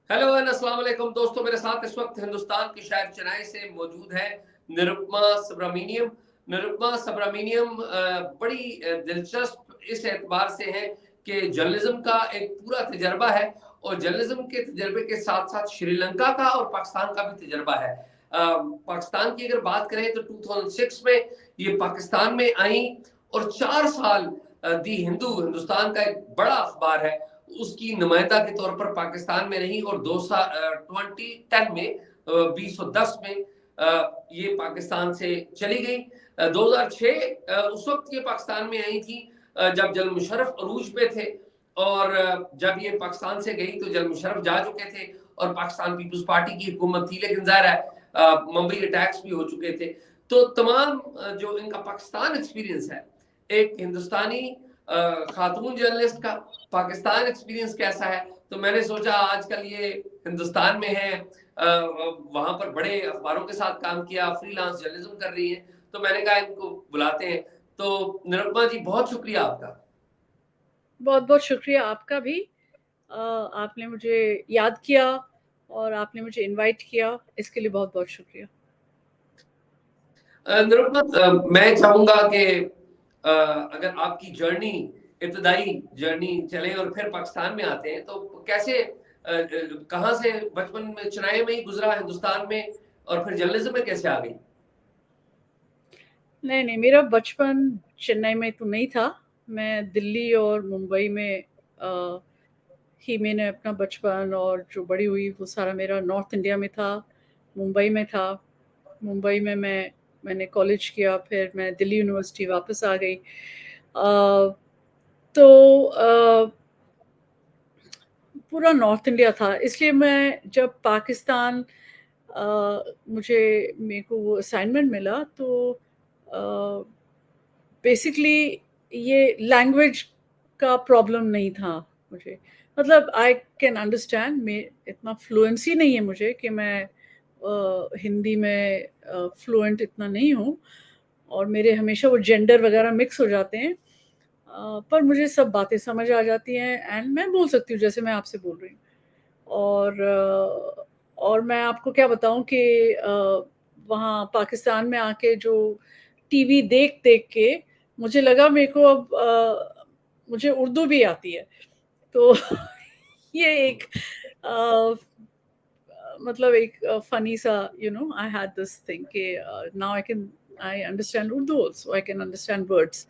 Hello and अस्सलाम वालेकुम दोस्तों, मेरे साथ इस वक्त हिंदुस्तान के शहर चेन्नई से मौजूद है निरुपमा सुब्रमण्यम। निरुपमा सुब्रमण्यम बड़ी दिलचस्प इस एतबार से है कि जर्नलिज्म का एक पूरा तजर्बा है और जर्नलिज्म के तजर्बे के साथ साथ श्रीलंका का और पाकिस्तान का भी तजर्बा है। पाकिस्तान की अगर बात करें तो 2006 में ये पाकिस्तान में आई और 4 साल दी हिंदुस्तान का एक बड़ा अखबार है, उसकी नुमाइंदा के तौर पर पाकिस्तान में रही और 2010 में 2010 में ये पाकिस्तान से चली गई। 2006 उस वक्त ये पाकिस्तान में आई थी जब जन मुशर्रफ अरूज पे थे, और जब ये पाकिस्तान से गई तो जन मुशर्रफ जा चुके थे और पाकिस्तान पीपल्स पार्टी की हुकूमत थी, लेकिन जाहिर है मुंबई अटैक्स भी हो चुके थे। तो तमाम जो इनका पाकिस्तान एक्सपीरियंस है, एक हिंदुस्तानी खातून जर्नलिस्ट का पाकिस्तान एक्सपीरियंस कैसा है, तो मैंने सोचा आजकल ये हिंदुस्तान में है, वहां पर बड़े अखबारों के साथ काम किया, फ्रीलांस जर्नलिज्म कर रही है, तो मैंने कहा इनको बुलाते हैं। तो निरुपमा जी, बहुत शुक्रिया आपका। बहुत बहुत शुक्रिया आपका भी। आपने मुझे याद किया और आपने मुझे इनवाइट किया, इसके लिए बहुत बहुत शुक्रिया। निरुपमा, मैं चाहूंगा कि अगर आपकी जर्नी, इब्तदाई जर्नी चले और फिर पाकिस्तान में आते हैं, तो कैसे कहाँ से बचपन में चेन्नई में ही गुजरा, हिंदुस्तान में, और फिर जर्नलिज्म में कैसे आ गई? नहीं नहीं, मेरा बचपन चेन्नई में तो नहीं था। मैं दिल्ली और मुंबई में ही मैंने अपना बचपन और जो बड़ी हुई वो सारा मेरा नॉर्थ इंडिया में था, मुंबई में था। मुंबई में मैंने कॉलेज किया, फिर मैं दिल्ली यूनिवर्सिटी वापस आ गई। तो पूरा नॉर्थ इंडिया था, इसलिए मैं जब पाकिस्तान मुझे मेरे को वो असाइनमेंट मिला तो बेसिकली ये लैंग्वेज का प्रॉब्लम नहीं था मुझे। मतलब आई कैन अंडरस्टैंड, मैं इतना फ्लुएंसी नहीं है मुझे कि मैं हिंदी में फ्लुएंट इतना नहीं हूँ, और मेरे हमेशा वो जेंडर वगैरह मिक्स हो जाते हैं। पर मुझे सब बातें समझ आ जाती हैं एंड मैं बोल सकती हूँ जैसे मैं आपसे बोल रही हूँ। और मैं आपको क्या बताऊँ कि वहाँ पाकिस्तान में आके जो टीवी देख देख के मुझे लगा मेरे को अब मुझे उर्दू भी आती है। तो ये एक मतलब एक फनी सा, आई हैड दिस थिंग कि now I understand Urdu also, I can understand words.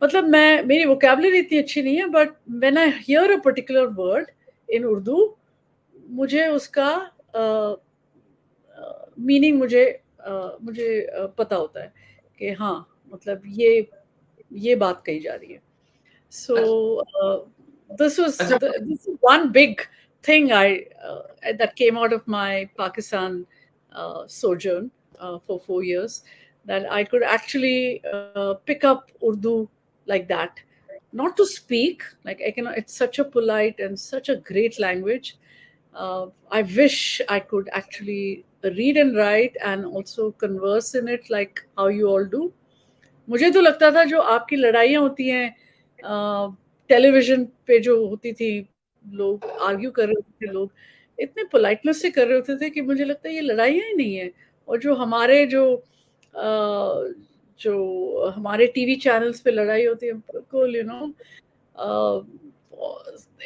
मतलब मेरी वोकैबुलरी इतनी अच्छी नहीं है, but when I hear a particular word in Urdu, मुझे उसका मीनिंग मुझे पता होता है कि हाँ, मतलब ये बात कही जा रही है। So अच्छा। this is one big thing that came out of my Pakistan sojourn for 4 years, that I could actually pick up Urdu like that. Not to speak, like I cannot. It's such a polite and such a great language. I wish I could actually read and write and also converse in it like how you all do. मुझे तो लगता था जो आपकी लड़ाइयाँ होती हैं television पे जो होती थी, लोग आर्ग्यू कर रहे होते थे, लोग इतने पोलाइटनेस से कर रहे होते थे कि मुझे लगता है ये लड़ाइयाँ ही नहीं है। और जो हमारे टीवी चैनल्स पे लड़ाई होती है, बिल्कुल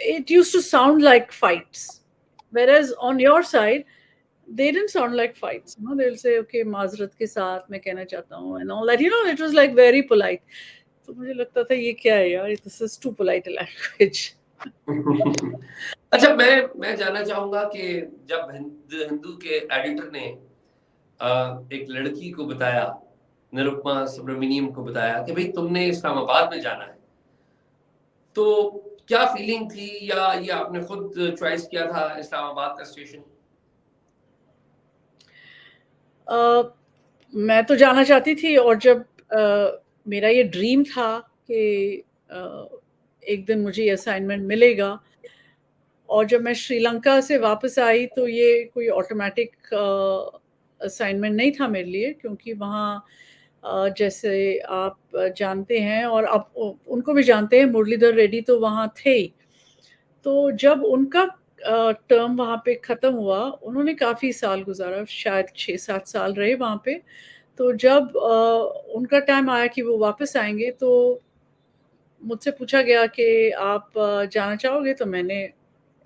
it used to sound like fights, whereas on your side they didn't sound like fights. They'll say okay, माजरत के साथ मैं कहना चाहता हूँ and all that. It was like very polite. तो मुझे लगता था ये क्या है यार, this is too polite a language. अच्छा, मैं जानना चाहूंगा कि जब हिंदू के एडिटर ने एक लड़की को बताया, निरुपमा सुब्रमण्यम को बताया कि भाई तुमने इस्लामाबाद में जाना है, तो क्या फीलिंग थी, या ये आपने खुद चॉइस किया था इस्लामाबाद का स्टेशन? मैं तो जाना चाहती थी, और जब मेरा ये ड्रीम था कि एक दिन मुझे ये असाइनमेंट मिलेगा, और जब मैं श्रीलंका से वापस आई तो ये कोई ऑटोमेटिक असाइनमेंट नहीं था मेरे लिए, क्योंकि वहाँ जैसे आप जानते हैं और आप उनको भी जानते हैं, मुरलीधर रेड्डी तो वहाँ थे ही। तो जब उनका टर्म वहाँ पे ख़त्म हुआ, उन्होंने काफ़ी साल गुजारा, शायद 6-7 साल रहे वहाँ पे। तो जब उनका टाइम आया कि वो वापस आएंगे, तो मुझसे पूछा गया कि आप जाना चाहोगे? तो मैंने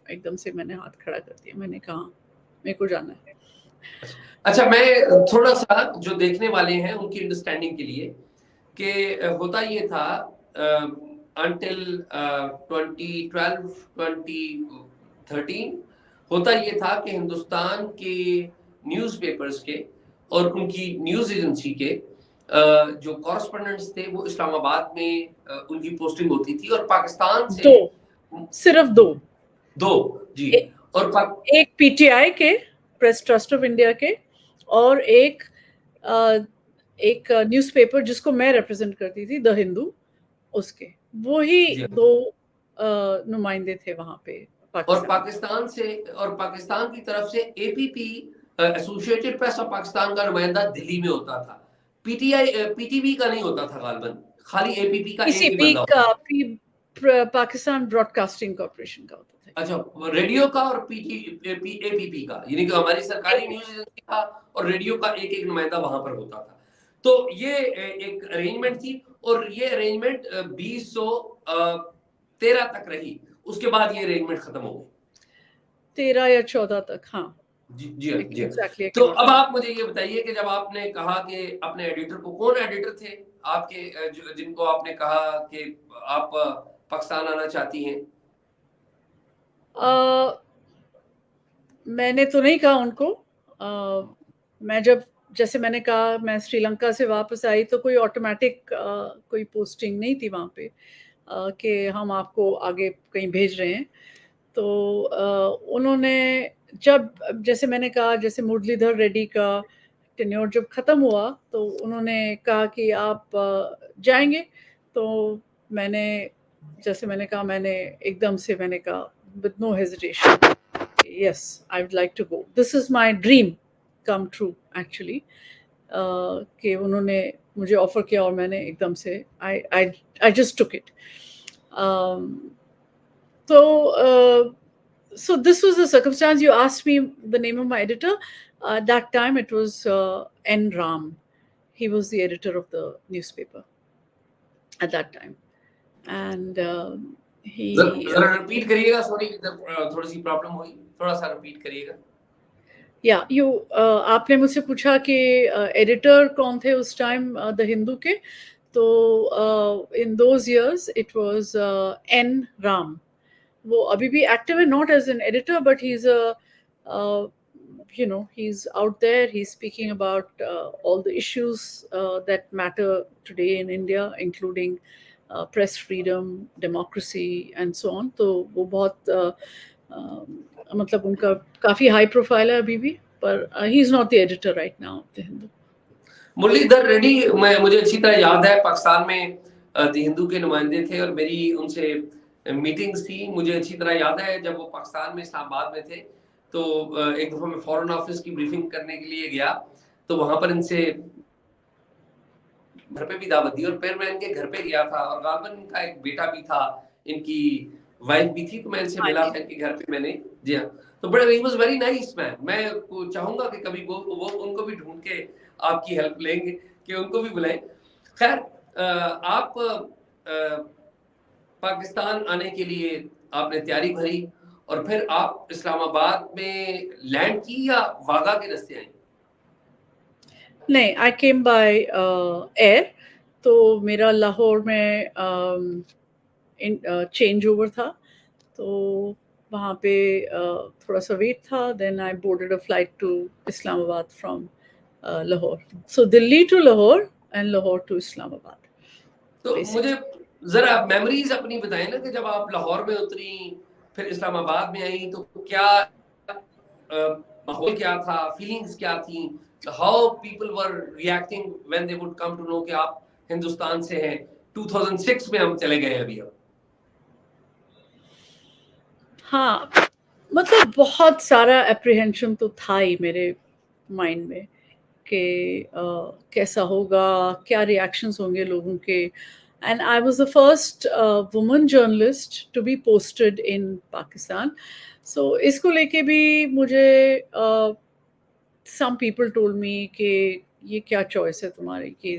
एकदम से मैंने हाथ खड़ा कर दिया, मैंने कहा मेरे को जाना है। अच्छा, मैं थोड़ा सा जो देखने वाले हैं उनकी अंडरस्टैंडिंग के लिए कि होता ये था until 2012 2013 होता ये था कि हिंदुस्तान के न्यूज़पेपर्स के और उनकी न्यूज़ एजेंसी के जो कॉरेस्पॉन्डेंट्स थे वो इस्लामाबाद में उनकी पोस्टिंग होती थी, और पाकिस्तान से सिर्फ दो जी, और एक पीटीआई के, प्रेस ट्रस्ट ऑफ इंडिया के, और एक न्यूज़पेपर जिसको मैं रिप्रेजेंट करती थी, द हिंदू, उसके वो ही दो नुमाइंदे थे वहां पे और पाकिस्तान की तरफ से APP associated press of Pakistan का नुमाइंदा दिल्ली में होता था। पीटीवी का नहीं होता था गालबन, खाली एपीपी का एक ही बंदा होता। पाकिस्तान ब्रॉडकास्टिंग कॉर्पोरेशन का होता था। अच्छा, रेडियो का और एपीपी का, यानी कि हमारी सरकारी न्यूज एजेंसी का और रेडियो का एक एक नुमाइंदा वहां पर होता था। तो ये एक अरेंजमेंट थी, और ये अरेंजमेंट 2013 तक रही। उसके बाद ये अरेंजमेंट खत्म हो गई 13 या 14 तक। हाँ जी हाँ जी। exactly, तो अब आप मुझे ये बताइए कि जब आपने कहा कि अपने एडिटर को, कौन एडिटर थे आपके जिनको आपने कहा कि आप पाकिस्तान आना चाहती हैं? मैंने तो नहीं कहा उनको। मैं जैसे मैंने कहा, मैं श्रीलंका से वापस आई तो कोई ऑटोमेटिक कोई पोस्टिंग नहीं थी वहाँ पे कि हम आपको आगे कहीं भेज रहे हैं। तो उन्होंने जैसे मैंने कहा, जैसे मुरलीधर रेड्डी का टेन्योर जब ख़त्म हुआ तो उन्होंने कहा कि आप जाएंगे। तो जैसे मैंने कहा, मैंने एकदम से मैंने कहा with no hesitation, yes, I would like to go, this is my dream come true actually, कि उन्होंने मुझे ऑफर किया और मैंने एकदम से I just took it. So this was the circumstance. You asked me the name of my editor. That time it was N. Ram. He was the editor of the newspaper at that time, and he जरा repeat करिएगा, sorry थोड़ी सी problem हुई, थोड़ा सा repeat करिएगा। आपने मुझसे पूछा कि एडिटर कौन थे उस टाइम द हिंदू के, तो in those years it was N Ram. वो अभी भी एक्टिव है, not as an editor, but he is he's out there, he's speaking about all the issues that matter today in India, including press freedom, democracy and so on. तो वो बहुत मतलब उनका काफी हाई प्रोफाइल है अभी भी, पर he is not the editor right now of the Hindu. Muralidhar Reddy, मुझे अच्छी तरह याद है, पाकिस्तान में द हिंदू के नुमाइंदे थे और मेरी उनसे मीटिंग्स थी। मुझे अच्छी तरह याद है जब वो पाकिस्तान में इस्लामाबाद में थे, तो एक दफा मैं फॉरेन ऑफिस की ब्रीफिंग करने के लिए गया, तो वहां पर इनसे घर पे भी दावत दी, और फिर मैं इनके घर पे गया था, और गालबन इनका एक बेटा भी था, इनकी वाइफ भी थी, तो मैं इनसे मिला था इनके घर पे मैंने। जी हाँ, तो बड़े he was very nice man. मैं चाहूंगा कि कभी वो उनको भी ढूंढ के आपकी हेल्प लेंगे कि उनको भी बुलाएं। खैर, आप पाकिस्तान आने के लिए आपने तैयारी भरी, और फिर आप इस्लामाबाद में लैंड की या वाघा के रास्ते आई? नहीं, आई केम बाय एयर। तो मेरा लाहौर में चेंज ओवर था, तो वहाँ पे थोड़ा सा वेट था, then I boarded a flight to Islamabad from Lahore. So Delhi to Lahore and Lahore to Islamabad. तो मुझे जरा मेमोरीज अपनी बताएं ना, कि जब आप लाहौर में उतरी फिर इस्लामाबाद में आई, तो क्या माहौल क्या था, फीलिंग्स क्या थी, how people were reacting when they would come to know कि आप हिंदुस्तान से हैं? 2006 में हम चले गए अभी। अब हाँ, मतलब बहुत सारा एप्रीहेंशन तो था ही मेरे माइंड में कि कैसा होगा, क्या रिएक्शंस होंगे लोगों के। And I was the first woman journalist to be posted in Pakistan. So इसको लेके भी मुझे some people told me कि ये क्या चॉइस है तुम्हारी कि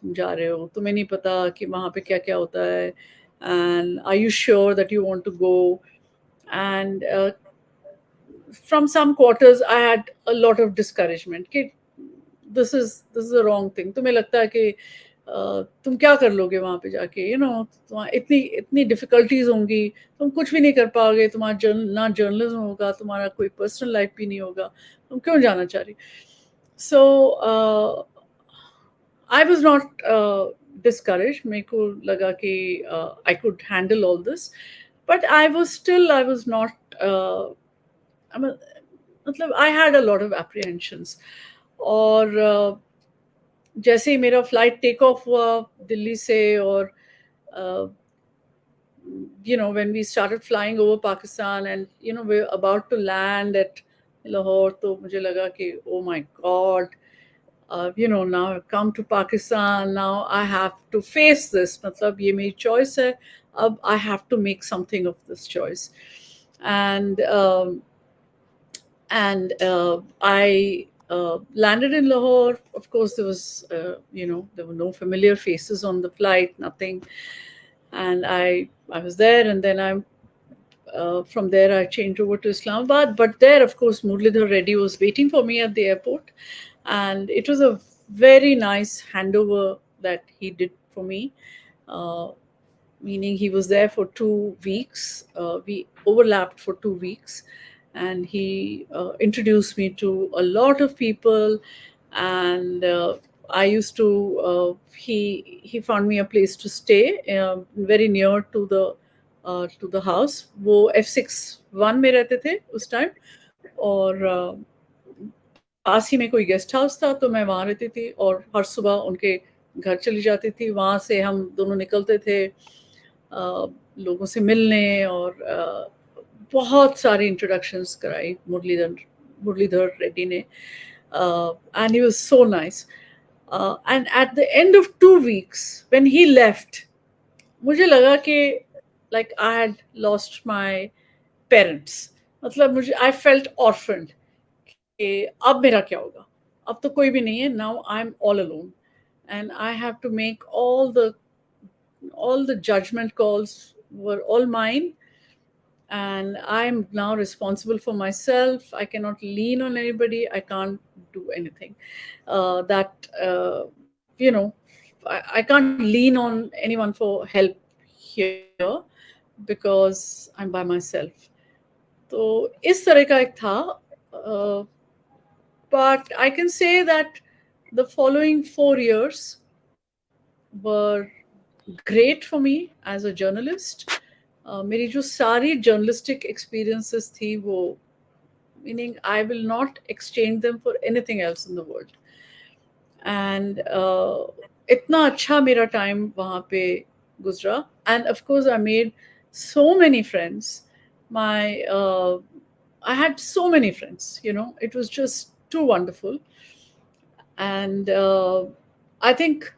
तुम जा रहे हो, तुम्हें नहीं पता कि वहाँ पे क्या क्या होता है, and are you sure that you want to go? And from some quarters I had a lot of discouragement कि this is the wrong thing. तुम्हें लगता है कि तुम क्या कर लोगे वहाँ पे जाके, तुम्हारा इतनी इतनी डिफिकल्टीज होंगी, तुम कुछ भी नहीं कर पाओगे, तुम्हारा ना जर्नलिज्म होगा, तुम्हारा कोई पर्सनल लाइफ भी नहीं होगा, तुम क्यों जाना चाह रही? सो I was not discouraged. मेरे को लगा कि I could handle all this, but I was not. I mean, मतलब I had a lot of apprehensions. और जैसे ही मेरा फ्लाइट टेक ऑफ हुआ दिल्ली से, और when we started flying over Pakistan, and we're about to land at Lahore, तो मुझे लगा कि oh my God, now I've come to Pakistan, now I have to face this. मतलब ये मेरी choice है, अब I have to make something of this choice. And I landed in Lahore. Of course, there was, there were no familiar faces on the flight, nothing. And I was there, and then from there I changed over to Islamabad. But there, of course, Muralidhar Reddy was waiting for me at the airport, and it was a very nice handover that he did for me. Meaning he was there for 2 weeks. We overlapped for 2 weeks, and he introduced me to a lot of people. And I used to he found me a place to stay very near to the house. वो F61 में रहते थे उस time, और पास ही में कोई guest house था, तो मैं वहाँ रहती थी और हर सुबह उनके घर चली जाती थी. वहाँ से हम दोनों निकलते थे लोगों से मिलने, और बहुत सारी इंट्रोडक्शंस कराई मुरलीधर रेड्डी ने, and he was so nice. And at the end of 2 weeks, when he left, मुझे लगा कि like I had lost my parents. मतलब मुझे I felt orphaned. कि अब मेरा क्या होगा, अब तो कोई भी नहीं है. Now I'm all alone, and I have to make all the judgment calls were all mine, and I'm now responsible for myself. I cannot lean on anybody. I can't do anything. That I can't lean on anyone for help here because I'm by myself. तो इस तरह का एक था. But I can say that the following 4 years were great for me as a journalist. मेरी जो सारी journalistic experiences थी वो, meaning I will not exchange them for anything else in the world. And इतना अच्छा मेरा time वहाँ पे गुजरा. And of course I made so many friends. I had so many friends, it was just too wonderful. And I think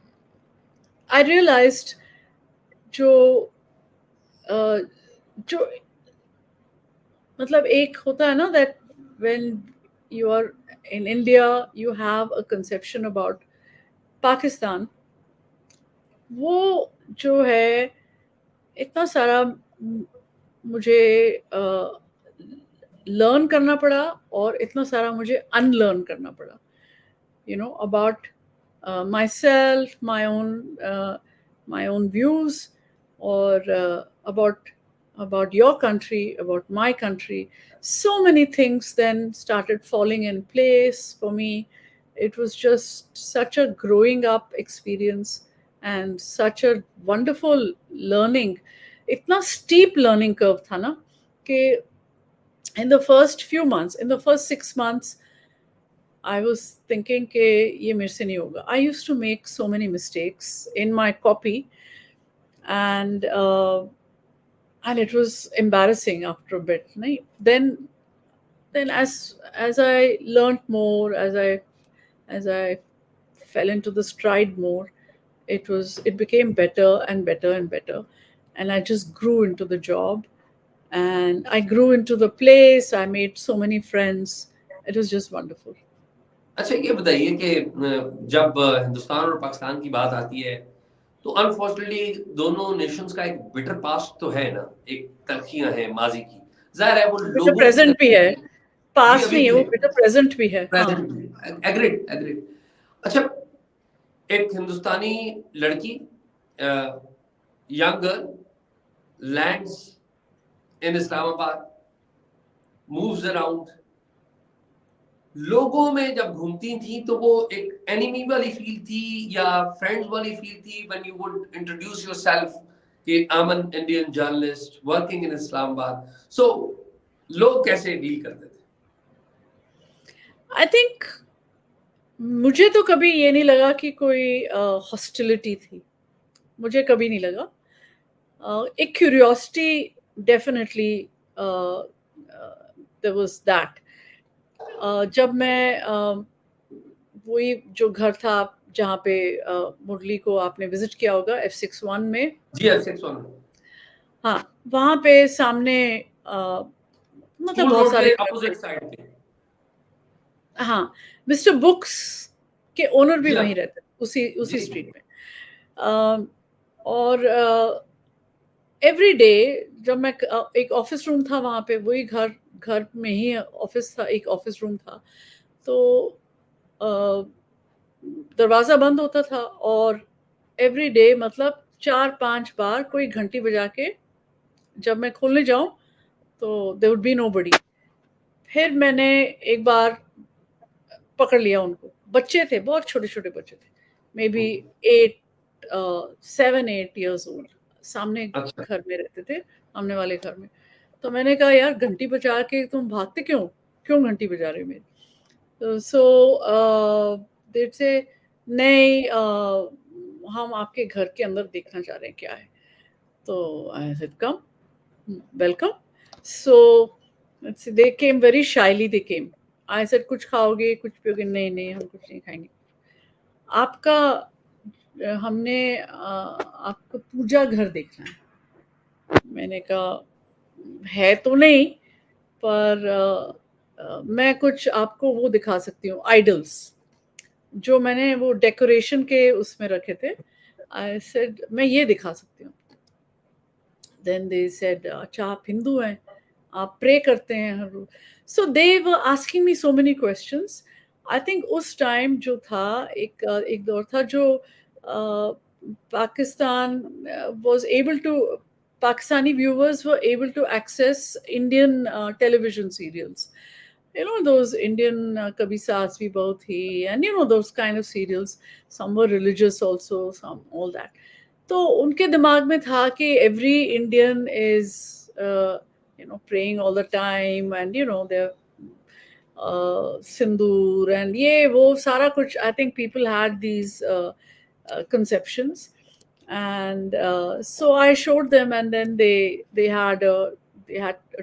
I realized जो मतलब एक होता है ना, that when you are in India you have a conception about Pakistan. वो जो है इतना सारा मुझे लर्न करना पड़ा और इतना सारा मुझे अनलर्न करना पड़ा, about myself, my own views, or about your country, about my country. So many things then started falling in place for me. It was just such a growing up experience and such a wonderful learning. इतना steep learning curve था ना कि in the first few months, in the first 6 months, I was thinking कि ये मेरे से नहीं होगा. I used to make so many mistakes in my copy, and it was embarrassing after a bit. नहीं? Then as I learned more, as I fell into the stride more, it became better and better and better, and I just grew into the job. and I grew into the place. I made so many friends. It was just wonderful. अच्छा ये बताइए कि जब हिंदुस्तान और पाकिस्तान की बात आती है तो अनफॉर्चुनेटली दोनों नेशंस का एक बिटर पास्ट तो है ना, एक तलखियां हैं माजी की, जाहिर है वो बेटा लोगों की प्रेजेंट भी है, तलखियां जी पास अभी नहीं है भी वो, है, बेटा प्रेजेंट भी है, हाँ। प्रेजेंट भी, एग्रीड एग्रीड। अच्छा, एक हिंदुस्तानी लड़की, young girl, lands in Islamabad, moves around, लोगों में जब घूमती थी तो वो एक एनिमी वाली फील थी या फ्रेंड्स वाली फील थी when you would introduce yourself कि I am an Indian journalist working in Islamabad, so लोग कैसे डील करते थे? आई थिंक मुझे तो कभी ये नहीं लगा कि कोई हॉस्टिलिटी थी, मुझे कभी नहीं लगा। एक curiosity definitely there was that. जब मैं वही जो घर था जहाँ पे मुरली को आपने विजिट किया होगा F61 में, जी F61 हाँ, वहाँ पे सामने मतलब स्कूल बहुत रोड सारे के घर थे। अपोजिट साइड पे। हाँ, मिस्टर बुक्स के ओनर भी जी वहीं हाँ, रहते थे, उसी उसी जी स्ट्रीट में। और एवरी डे जब मैं एक ऑफिस रूम था वहाँ पे, वही घर घर में ही ऑफिस था, एक ऑफिस रूम था, तो दरवाज़ा बंद होता था और एवरी डे मतलब 4-5 बार कोई घंटी बजा के जब मैं खोलने जाऊँ तो देयर वुड बी नोबडी। फिर मैंने एक बार पकड़ लिया उनको, बच्चे थे, बहुत छोटे-छोटे बच्चे थे, मे बी 8 7-8 इयर्स ओल्ड, सामने अच्छा, घर में रहते थे, सामने वाले घर में। तो मैंने कहा यार घंटी बजा के तुम भागते क्यों? क्यों घंटी बजा रहे हो मेरी? तो दे से नहीं, हम आपके घर के अंदर देखना चाह रहे हैं क्या है। तो I said come, welcome. So they came very shyly, they came. I said कुछ खाओगे, कुछ पियोगे? नहीं नहीं हम कुछ नहीं खाएंगे। आपका हमने आपका पूजा घर देखना है। मैंने कहा है तो नहीं, पर मैं कुछ आपको वो दिखा सकती हूँ, आइडल्स जो मैंने वो डेकोरेशन के उसमें रखे थे। आई सेड मैं ये दिखा सकती हूँ। देन दे सेड अच्छा आप हिंदू हैं, आप प्रे करते हैं हर रोज? So they were asking me so many questions. I think उस टाइम जो था एक दौर था जो Pakistan was able to, Pakistani viewers were able to access Indian television serials. You know, those Indian Kabhi Saas Bhi Bahut Thi, and you know, those kind of serials. Some were religious also, some all that. तो उनके दिमाग में था कि every Indian is you know praying all the time and you know their sindoor and ये वो सारा कुछ। I think people had these conceptions, and so I showed them, and then they had a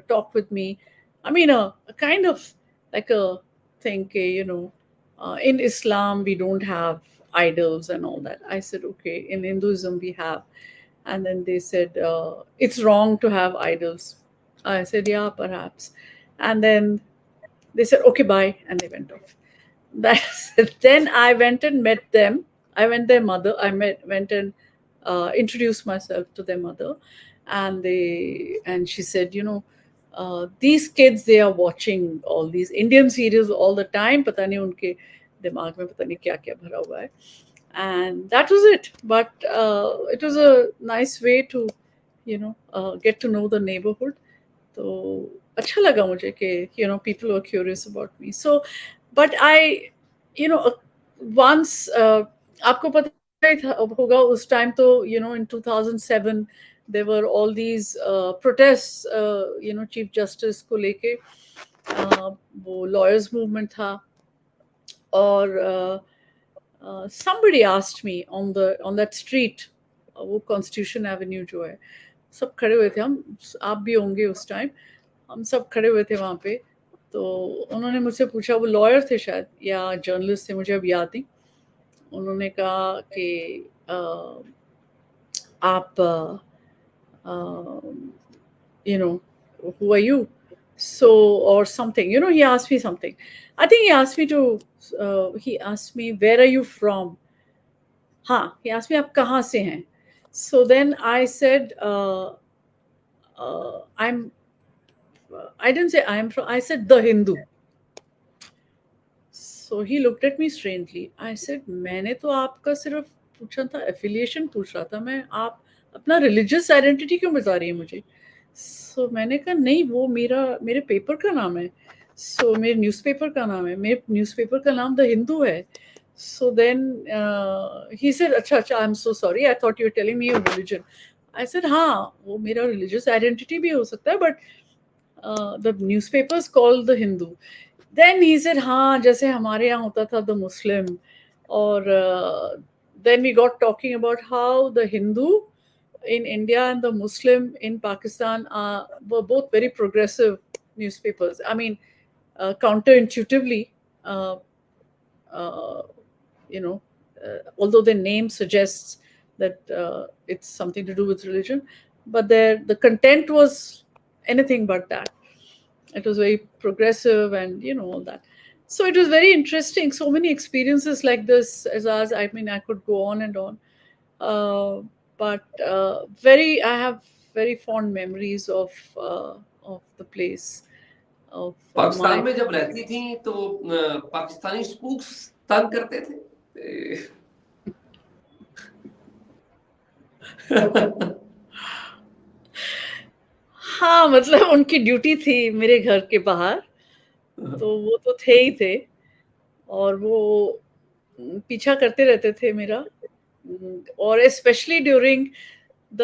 talk with me. I mean a kind of like a thing, you know, in Islam we don't have idols and all that. I said okay, in Hinduism we have. And then they said it's wrong to have idols. I said yeah, perhaps. And then they said okay, bye, and they went off. That's it. Then I went and met them. I went their mother. Went and introduced myself to their mother, and she said, you know, these kids, they are watching all these Indian serials all the time. पता नहीं उनके दिमाग में पता नहीं क्या क्या भरा हुआ है. And that was it. But it was a nice way to, you know, get to know the neighborhood. तो अच्छा लगा मुझे कि you know people were curious about me. So but I, you know, once आपको पता ही था होगा उस टाइम तो you know in 2007 there were all these protests, you know, chief justice को लेके वो lawyers movement था और somebody asked me on that street, वो Constitution Avenue जो है, सब खड़े हुए थे हम, आप भी होंगे उस टाइम, हम सब खड़े हुए थे वहाँ पे। तो उन्होंने मुझसे पूछा, वो लॉयर थे शायद या जर्नलिस्ट थे, मुझे अब याद नहीं। उन्होंने कहा कि आप you know who are you? So, or something, you know, he asked me something. I think he asked me to, he asked me, where are you from? हाँ, he asked me, आप कहाँ से हैं? So then I said, I didn't say I'm from, I said the Hindu. So he looked at me strangely. I said, मैंने तो आपका सिर्फ पूछा था, एफिलिएशन पूछ रहा था मैं, आप अपना रिलीजियस आइडेंटिटी क्यों बता रही है मुझे? सो मैंने कहा नहीं, वो मेरे पेपर का नाम है, सो मेरे न्यूज़पेपर का नाम है, मेरे न्यूज़पेपर का नाम द हिंदू है. So then he said, अच्छा अच्छा, I'm so sorry, I thought you were telling me your religion. I said, हाँ, वो मेरा religious identity भी हो सकता है, but the newspaper is called the Hindu. Then he said, हाँ, जैसे हमारे यहाँ होता था the Muslim. और then we got talking about how the Hindu in India and the Muslim in Pakistan were both very progressive newspapers. I mean, counterintuitively, you know, although their name suggests that it's something to do with religion, but the content was anything but that. It was very progressive and, you know, all that. So it was very interesting. So many experiences like this, Azaz. I mean, I could go on and on. But I have very fond memories of the place. Of Pakistan my में जब रहती थी तो Pakistani Spooks तंग करते थे. हाँ, मतलब उनकी ड्यूटी थी मेरे घर के बाहर, तो वो तो थे ही थे, और वो पीछा करते रहते थे मेरा. और specially during the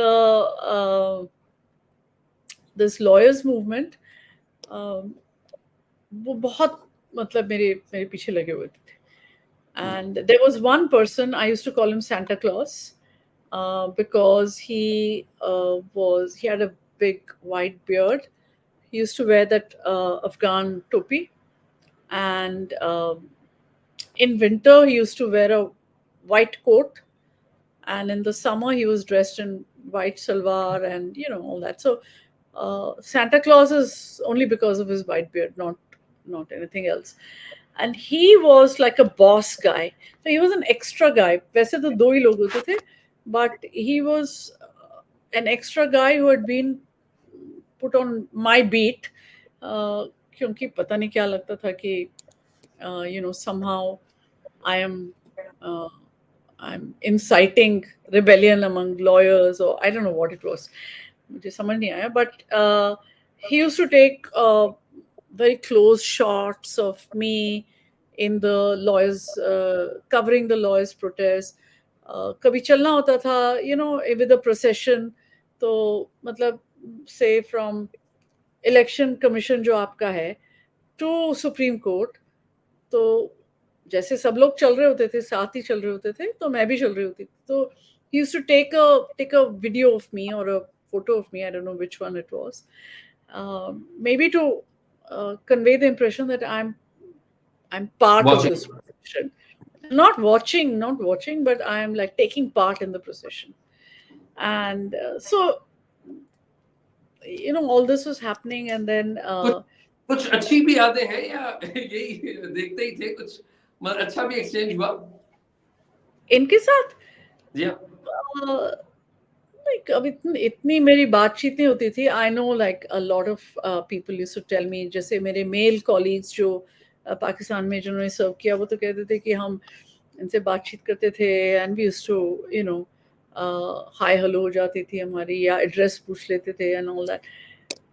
this lawyers movement, वो बहुत मतलब मेरे पीछे लगे हुए थे. And there was one person, I used to call him Santa Claus, because he had a big white beard. He used to wear that Afghan topi, and in winter he used to wear a white coat, and in the summer he was dressed in white salwar and, you know, all that. So Santa Claus is only because of his white beard, not anything else. And he was like a boss guy. So he was an extra guy. वैसे तो दो ही लोग होते थे, but he was an extra guy who had been put on my beat, क्योंकि पता नहीं क्या लगता था कि you know, somehow I'm inciting rebellion among lawyers, or I don't know what it was. मुझे समझ नहीं आया. But he used to take very close shots of me in the lawyers, covering the lawyers protest. कभी चलना होता था, you know, with a procession. तो मतलब say from election commission जो आपका है to Supreme Court, तो जैसे सब लोग चल रहे होते थे, साथ ही चल रहे होते थे, तो मैं भी चल रही होती थी. तो he used to take a video of me or a photo of me, I don't know which one it was, maybe to convey the impression that I'm part of this procession. Not watching, but I'm like taking part in the procession. And so, you know, all this was happening, and then कुछ अच्छी भी यादें हैं या यही देखते ही थे? कुछ अच्छा भी एक्सचेंज हुआ इनके साथ? जी like अब इतनी मेरी बातचीत नहीं होती थी. I know like a lot of people used to tell me, जैसे मेरे मेल कॉलीग्स जो पाकिस्तान में जिन्होंने सर्व किया, वो तो कहते थे कि हम इनसे बातचीत करते थे, and we used to, you know, hi hello हो जाती थी हमारी, या एड्रेस पूछ लेते थे एंड ऑल दैट.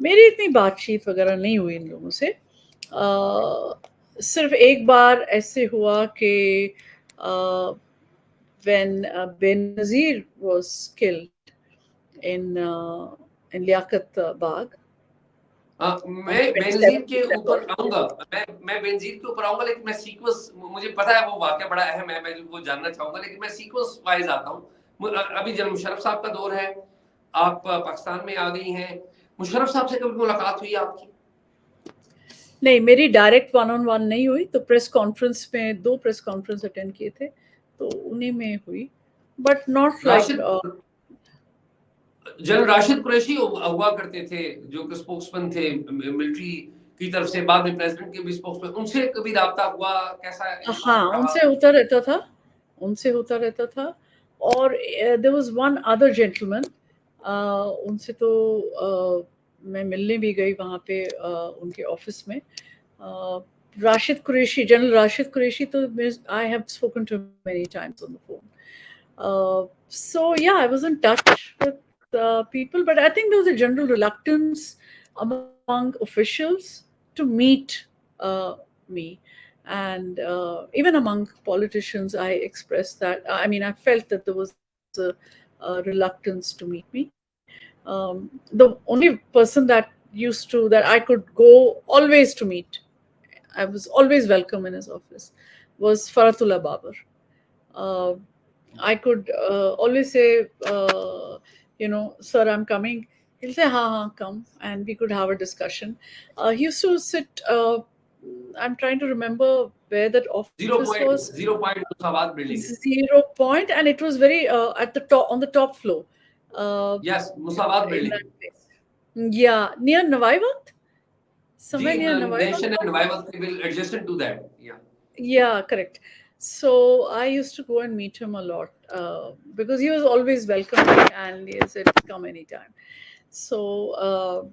मेरी इतनी बातचीत वगैरह नहीं हुई इन लोगों से. सिर्फ एक बार ऐसे हुआ कि when Benazir was killed in Liaquat बाग. मैं बेनजीर के ऊपर आऊंगा, मैं बेनजीर के ऊपर आऊंगा, लेकिन मैं सीक्वेंस, मुझे पता है वो वाकया बड़ा अहम है, मैं वो जानना चाहूंगा, लेकिन मैं सीक्वेंस वाइज आता हूँ. अभी जन मुशर्रफ साहब का दौर है, आप पाकिस्तान में आ गई हैं. मुशर्रफ साहब से कभी मुलाकात हुई आपकी? नहीं, मेरी डायरेक्ट 1-on-1 नहीं हुई. तो प्रेस कॉन्फ्रेंस में 2 प्रेस कॉन्फ्रेंस अटेंड किए थे, तो उन्हीं में हुई, but not like general Rashid Qureshi हुआ करते थे, जो कि स्पोक्समैन थे मिलिट्री की तरफ से, बाद में प्रेसिडेंट के भी स्पोक्समैन, उनसे कभी राब्ता हुआ, कैसा हाँ, रहा? उनसे होता रहता था, उनसे होता रहता था। और there was one other gentleman, उनसे तो मैं मिलने भी गई वहाँ पे उनके ऑफिस में। राशिद कुरैशी, जनरल राशिद कुरैशी, तो I have spoken to many times on the phone. So yeah, I was in touch with people, but I think there was a general reluctance among officials to meet me, and even among politicians, I expressed that. I mean, I felt that there was a reluctance to meet me. The only person that used to that I could go always to meet, I was always welcome in his office, was Faratullah Babar. Uh, I could always say, sir, I'm coming. He'll say, ha, come, and we could have a discussion. He used to sit, I'm trying to remember where that office was. 0 point Musabat building. 0 point, and it was very at the top, on the top floor. Yes, Musabat In building. that place. Yeah, near Nawai Waqt? Somewhere जी, near Nawai Nation Waqt? and Revival will adjacent to that. Yeah. Yeah, correct. So I used to go and meet him a lot because he was always welcoming and he said, come anytime. So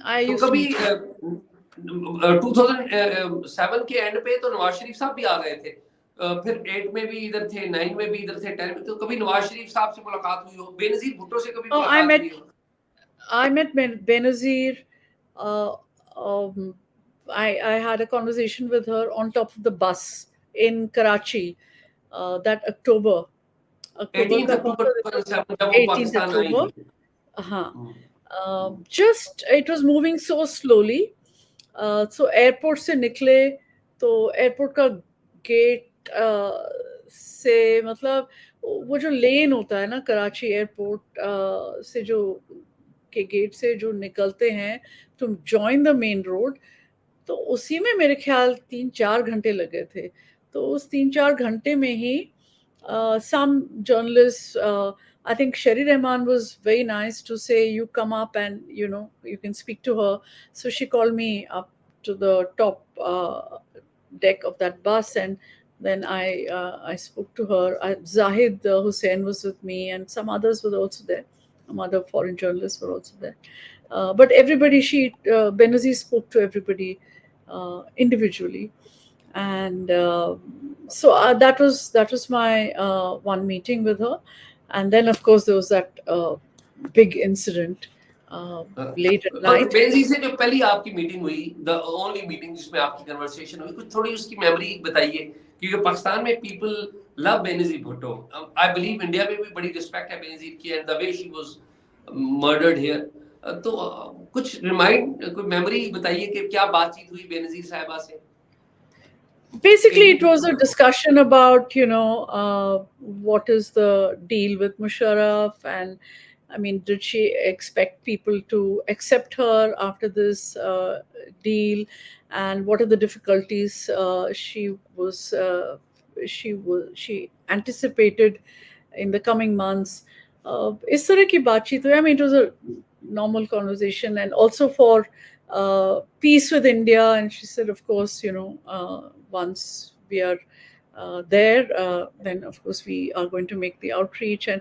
I तो used to कभी meet him. 2007 के and पे तो नवाज शरीफ साहब भी आ गए थे, फिर 8 में भी इधर थे, 9 में भी इधर थे, 10 में, तो कभी नवाज शरीफ साहब से मुलाकात हुई हो, बेनजीर भुट्टो से कभी Oh, मुलाकात हुई हो? I met Benazir. Uh, um, I had a conversation with her on top of the bus in Karachi that October. October 18 का कौन अक्टूबर सा दिन? 2007 जब वो 18th पाकिस्तान आई October. थी। हाँ. Just it was moving so slowly. So airport से निकले तो एयरपोर्ट का गेट से, मतलब वो जो लेन होता है ना कराची एयरपोर्ट से, जो के गेट से जो निकलते हैं तुम जॉइन द मेन रोड, तो उसी में मेरे ख्याल 3-4 घंटे लगे थे। तो उस 3-4 घंटे में ही some journalists, I think Sherry Rahman was very nice to say, you come up and, you can speak to her. So she called me up to the top deck of that bus, and then I spoke to her. Zahid Hussain was with me, and some others were also there. Some other foreign journalists were also there. But everybody, Benazir spoke to everybody individually, and so that was my one meeting with her. And then of course there was that big incident late at और night. Benazir से जो पहली आपकी meeting हुई, the only meeting जिसमें आपकी conversation हुई, कुछ थोड़ी उसकी मेमोरी बताइए, क्योंकि पाकिस्तान में people love Benazir Bhutto. I believe India में भी बड़ी रिस्पेक्ट है बेनजीर की, and the way she was murdered here. तो कुछ रिमाइंड, कोई मेमोरी बताइए कि क्या बातचीत हुई बेनजीर साहिबा से? Basically, it was a discussion about, what is the deal with Musharraf, and I mean, did she expect people to accept her after this deal, and what are the difficulties she anticipated in the coming months. इस तरह की बातचीत हुई. I mean, it was a normal conversation, and also for peace with India. And she said, of course, once we are there, then of course we are going to make the outreach, and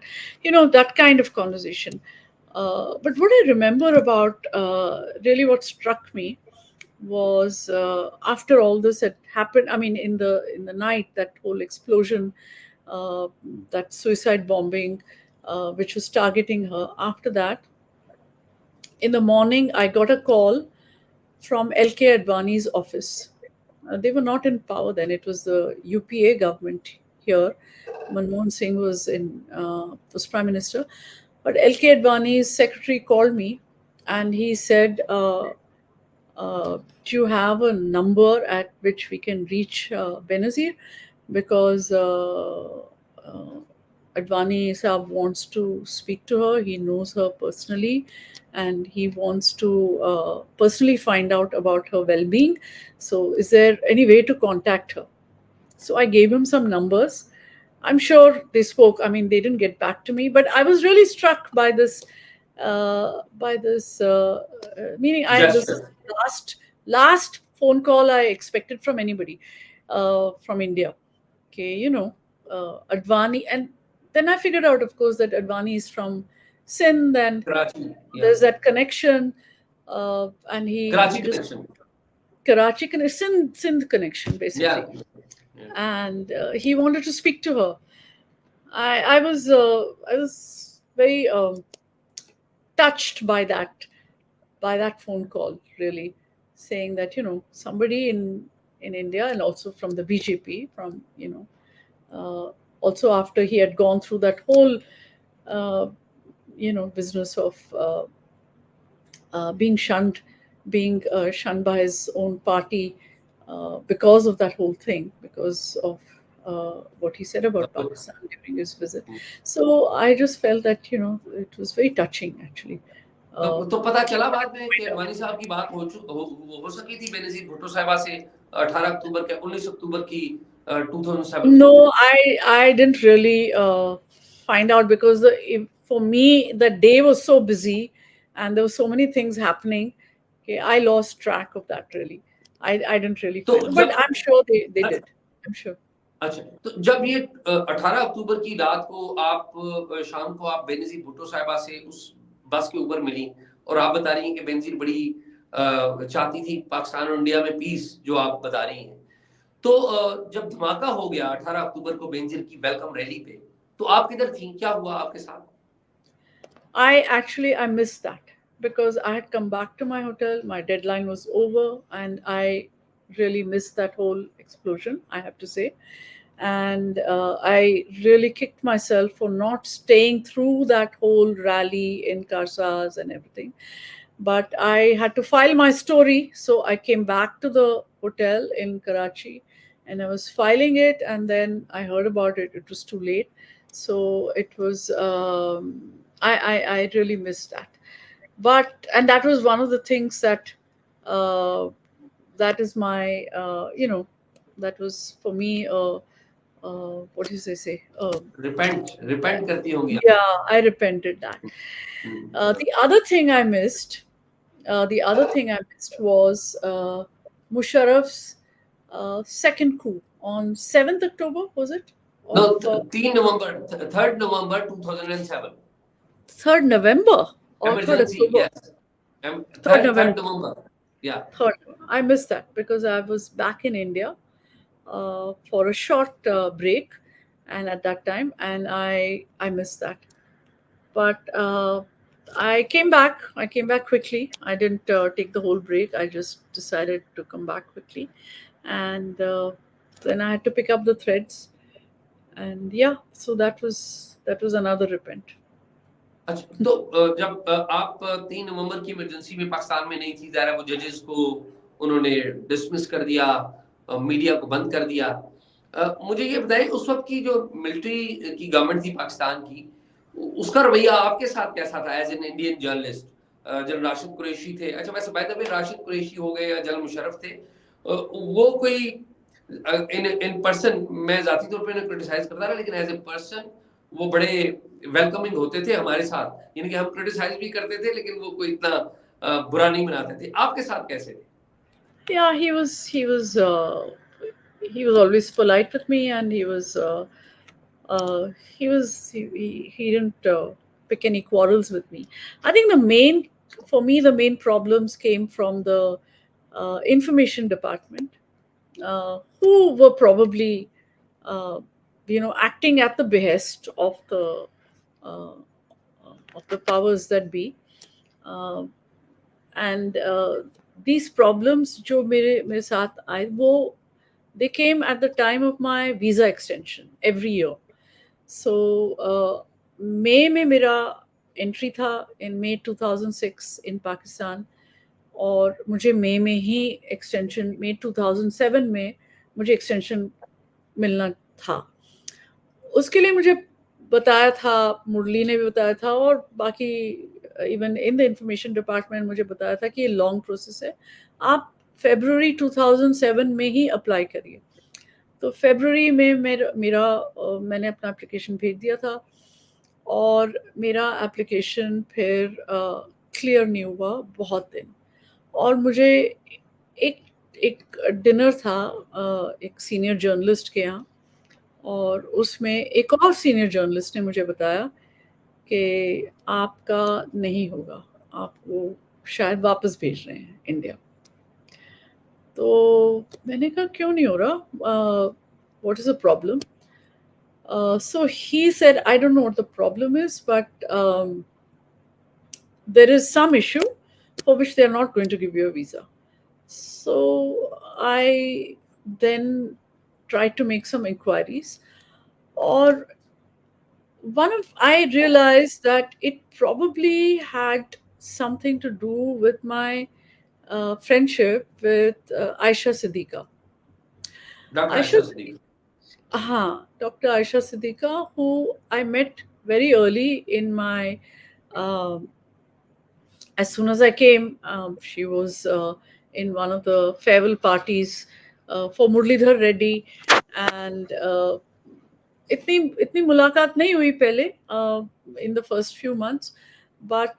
that kind of conversation. But what I remember about really what struck me was after all this had happened. I mean, in the night, that whole explosion, that suicide bombing, which was targeting her. After that, in the morning, I got a call from LK Advani's office. They were not in power then. It was the UPA government here. Manmohan Singh was Prime Minister. But LK Advani's secretary called me and he said, do you have a number at which we can reach Benazir? Because Advani Saab wants to speak to her. He knows her personally, and he wants to personally find out about her well-being. So is there any way to contact her? So I gave him some numbers. I'm sure they spoke. I mean, they didn't get back to me, but I was really struck by this by this, meaning this is Gesture. last phone call I expected from anybody from India. Okay, Advani, and then I figured out, of course, that Advani is from Sindh, and Karachi. Yeah. there's that connection, and he Karachi just connection. Karachi connection, Sindh connection, basically. Yeah. Yeah. And he wanted to speak to her. I was very touched by that phone call, really, saying that somebody in India, and also from the BJP, from also after he had gone through that whole business of being shunned by his own party, because of that whole thing, because of what he said about Pakistan during his visit. So I just felt that it was very touching, actually. तो पता चला बाद में कि अडवाणी साहब की बात हो सकी थी बेनजीर भुट्टो साहिबा से 18 अक्टूबर के 19 अक्टूबर की 2007 No, I didn't really find out, because for me the day was so busy and there were so many things happening. Okay, I lost track of that, really. I didn't really तो find, but I'm sure they did. I'm sure. अच्छा, तो जब ये 18 अक्टूबर की रात को आप शाम को आप बेनजीर भुट्टो साहिबा से उस बस के ऊपर मिली और आप बता रही हैं कि बेनजीर बड़ी चाहती थी पाकिस्तान और इंडिया में पीस, जो आप बता रही हैं, तो जब धमाका हो गया 18 अक्टूबर को बेनजीर की वेलकम रैली पे, तो आप किधर थी, क्या हुआ आपके साथ? I missed that, because I had come back to my hotel, my deadline was over, and I really missed that whole explosion, I have to say. And I really kicked myself for not staying through that whole rally in Karsaz and everything. But I had to file my story, so I came back to the hotel in Karachi, and I was filing it, and then I heard about it. It was too late, so it was. I really missed that, and that was one of the things that that is my that was for me. What do you say? repent करती होंगी. Yeah, I repented that. The other thing I missed was Musharraf's second coup on 7th October, was it? No, 3 November, 3rd November 2007. 3rd November or Emergency, 3rd October? yes. 3rd November. November. Yeah. 3rd. I missed that because I was back in India for a short break, and at that time, and I missed that. But I came back. I came back quickly. I didn't take the whole break. I just decided to come back quickly, and then I had to pick up the threads, and yeah. So that was another repent. अच्छा, तो जब आप 3 नवंबर की emergency में पाकिस्तान में नहीं थी, ज़ाहिर है वो जजेस को उन्होंने डिसमिस कर दिया, मीडिया को बंद कर दिया. मुझे ये बताइए, उस वक्त की जो मिलिट्री की गवर्नमेंट थी पाकिस्तान की, उसका रवैया आपके साथ कैसा था as an Indian journalist? General Rashid Qureshi थे. अच्छा, वैसे by the way Rashid Qureshi हो गए या जनरल मुशर्रफ थे, वो कोई इन पर्सन, मैं जाती तौर पे क्रिटिसाइज करता रहा, लेकिन एज ए पर्सन वो बड़े वेलकमिंग होते थे हमारे साथ, यानी कि हम क्रिटिसाइज भी करते थे लेकिन वो कोई इतना बुरा नहीं मनाते थे. आपके साथ कैसे थे? Yeah, he was always polite with me, and he didn't pick any quarrels with me. I think for me the main problems came from the information department, who were probably acting at the behest of the powers that be, and these problems जो मेरे साथ आए, वो they came at the time of my visa extension every year. So May में मेरा entry था in May 2006 in Pakistan, और मुझे मई में ही extension, May 2007 में मुझे extension मिलना था. उसके लिए मुझे बताया था, मुरली ने भी बताया था, और बाकी even in the information department मुझे बताया था कि ये लॉन्ग प्रोसेस है, आप February 2007 में ही अप्लाई करिए. तो February में मैंने अपना एप्लीकेशन भेज दिया था, और मेरा एप्लीकेशन फिर क्लियर नहीं हुआ बहुत दिन। और मुझे एक एक डिनर था एक सीनियर जर्नलिस्ट के यहाँ, और उसमें एक और सीनियर जर्नलिस्ट ने मुझे बताया कि आपका नहीं होगा, आपको शायद वापस भेज रहे हैं इंडिया। तो मैंने कहा क्यों नहीं हो रहा, what is the problem? So he said, I don't know what the problem is, but there is some issue for which they are not going to give you a visa. So I then tried to make some inquiries, or I realized that it probably had something to do with my friendship with Aisha Siddiqa. Doctor Aisha, Ayesha Siddiqui. Dr. Aisha Siddiqa, who I met very early in my, as soon as I came, she was in one of the farewell parties for Murlidhar Reddy, and इतनी इतनी मुलाकात नहीं हुई पहले in the first few months, but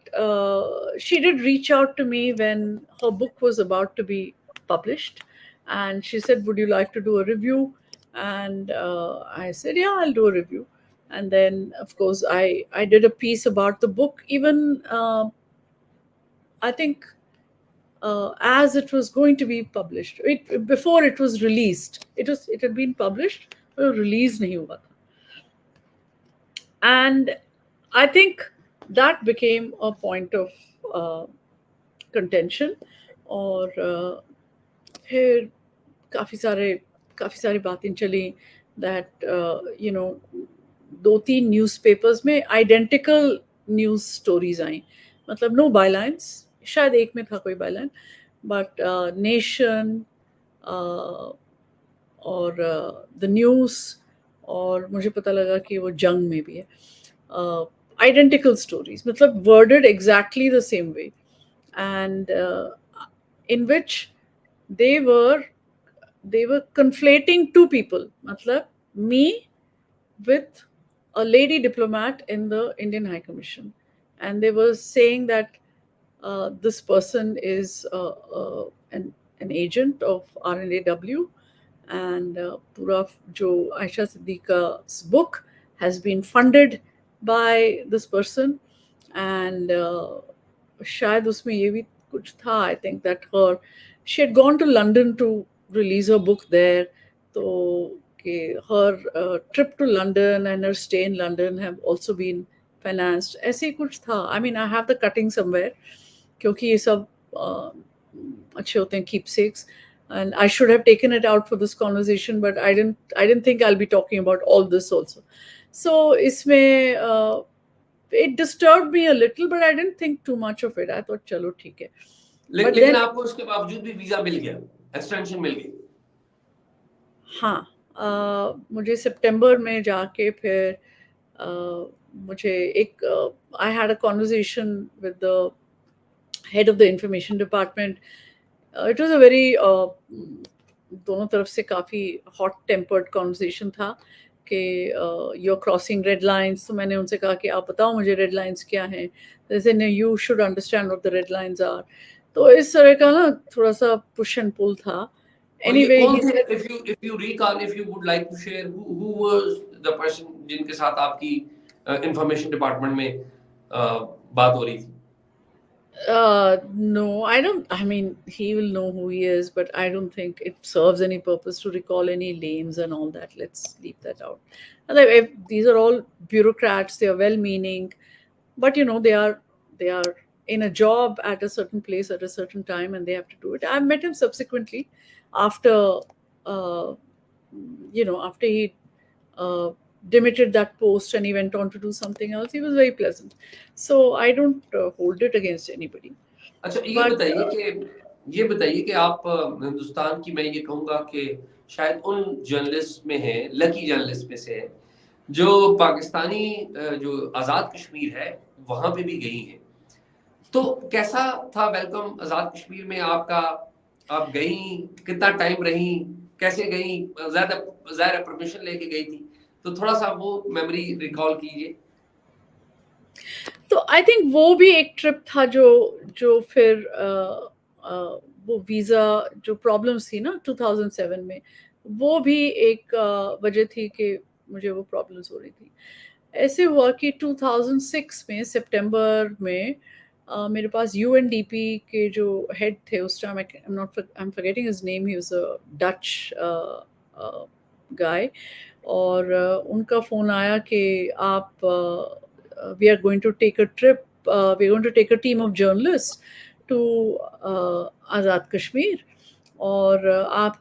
she did reach out to me when her book was about to be published, and she said, would you like to do a review? And I said, yeah, I'll do a review. And then of course I did a piece about the book, even I think as it was going to be published, before it was released. It had been published, but release nahi hua tha. And I think that became a point of contention. और फिर काफ़ी सारी बातें चली that you know 2-3 newspapers में identical news stories I, मतलब no बायलाइंस, शायद एक में था कोई बायलाइन, बट नेशन और द न्यूज़, और मुझे पता लगा कि वो जंग में भी है, identical stories, मतलब worded exactly the same way, and in which they were conflating two people, मतलब me with a lady diplomat in the Indian High Commission, and they were saying that this person is an agent of RNAW, and पूरा जो Ayesha सिद्दीका's book has been funded by this person, and शायद उसमें ये भी कुछ था, I think that she had gone to London to release her book there, so her trip to London and her stay in London have also been financed, ऐसे ही कुछ था. I mean, I have the cutting somewhere, क्योंकि ये सब अच्छे होते हैं keepsakes, and I should have taken it out for this conversation, but I didn't think I'll be talking about all this also. So इसमें it disturbed me a little, but I didn't think too much of it. I thought चलो ठीक है. लेकिन आपको उसके बावजूद भी visa मिल गया, एक्सटेंशन मिल गई? हाँ, मुझे सितंबर में जाके फिर मुझे एक I had a conversation with the head of the information department. It was a very दोनों तरफ से काफ़ी hot tempered conversation था कि you're crossing red lines. तो मैंने उनसे कहा कि आप बताओ मुझे red lines क्या हैं. They said, no, you should understand what the red lines are. तो इस तरह का ना थोड़ा सा push and pull था. Anyway, if you recall, if you would like to share, who was the person जिनके साथ आपकी information department में बात हो रही थी? No, I don't. I mean, he will know who he is, but I don't think it serves any purpose to recall any names and all that. Let's leave that out. And these are all bureaucrats. They are well-meaning, but they are in a job at a certain place at a certain time, and they have to do it. I met him subsequently, after after he demitted that post and he went on to do something else. He was very pleasant, so I don't hold it against anybody. अच्छा, ये बताइए कि आप हिंदुस्तान की, मैं ये कहूँगा कि शायद उन जर्नलिस्ट में है, लकी जर्नलिस्ट में से है, जो पाकिस्तानी जो आज़ाद कश्मीर है वहाँ पे भी गई हैं. तो कैसा था वेलकम आज़ाद कश्मीर में आपका? आप गई, कितना टाइम रही, कैसे गई? ज़्यादा परमिशन लेके गई थी, तो थोड़ा सा वो मेमोरी रिकॉल कीजिए. तो आई थिंक वो भी एक ट्रिप था जो फिर वो वीज़ा जो प्रॉब्लम्स थी ना 2007 में, वो भी एक वजह थी कि मुझे वो प्रॉब्लम्स हो रही थी. ऐसे हुआ कि 2006 में सितंबर में मेरे पास यूएनडीपी के जो हेड थे उस time, I am forgetting his name, he was a Dutch guy, और उनका फ़ोन आया कि आप we are going to take a trip, we're going to take a team of journalists to Azad Kashmir, और आप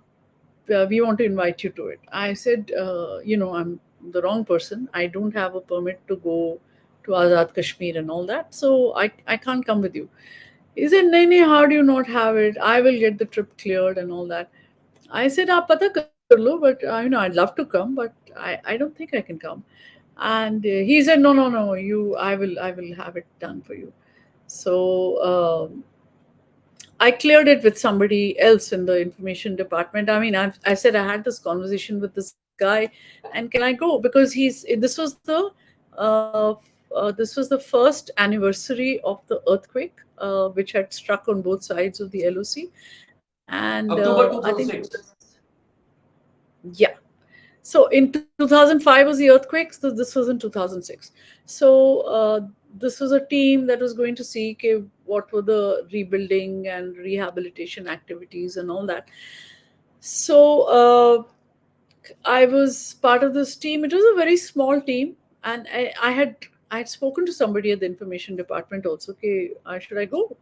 we want to invite you to it. I said, I'm the wrong person. I don't have a permit to go to Azad Kashmir and all that, so I can't come with you. He said, nahi, how do you not have it? I will get the trip cleared and all that. I said, aap pata kar lo, but I'd love to come, but I don't think I can come. And he said, no, I will have it done for you. So I cleared it with somebody else in the information department. I mean, I said I had this conversation with this guy, and can I go? Because uh, this was the first anniversary of the earthquake, which had struck on both sides of the LOC, and October I think 2006. yeah. So in 2005 was the earthquake. So this was in 2006. So this was a team that was going to see what were the rebuilding and rehabilitation activities and all that. So I was part of this team. It was a very small team, and I had spoken to somebody at the information department also. Okay, should I go?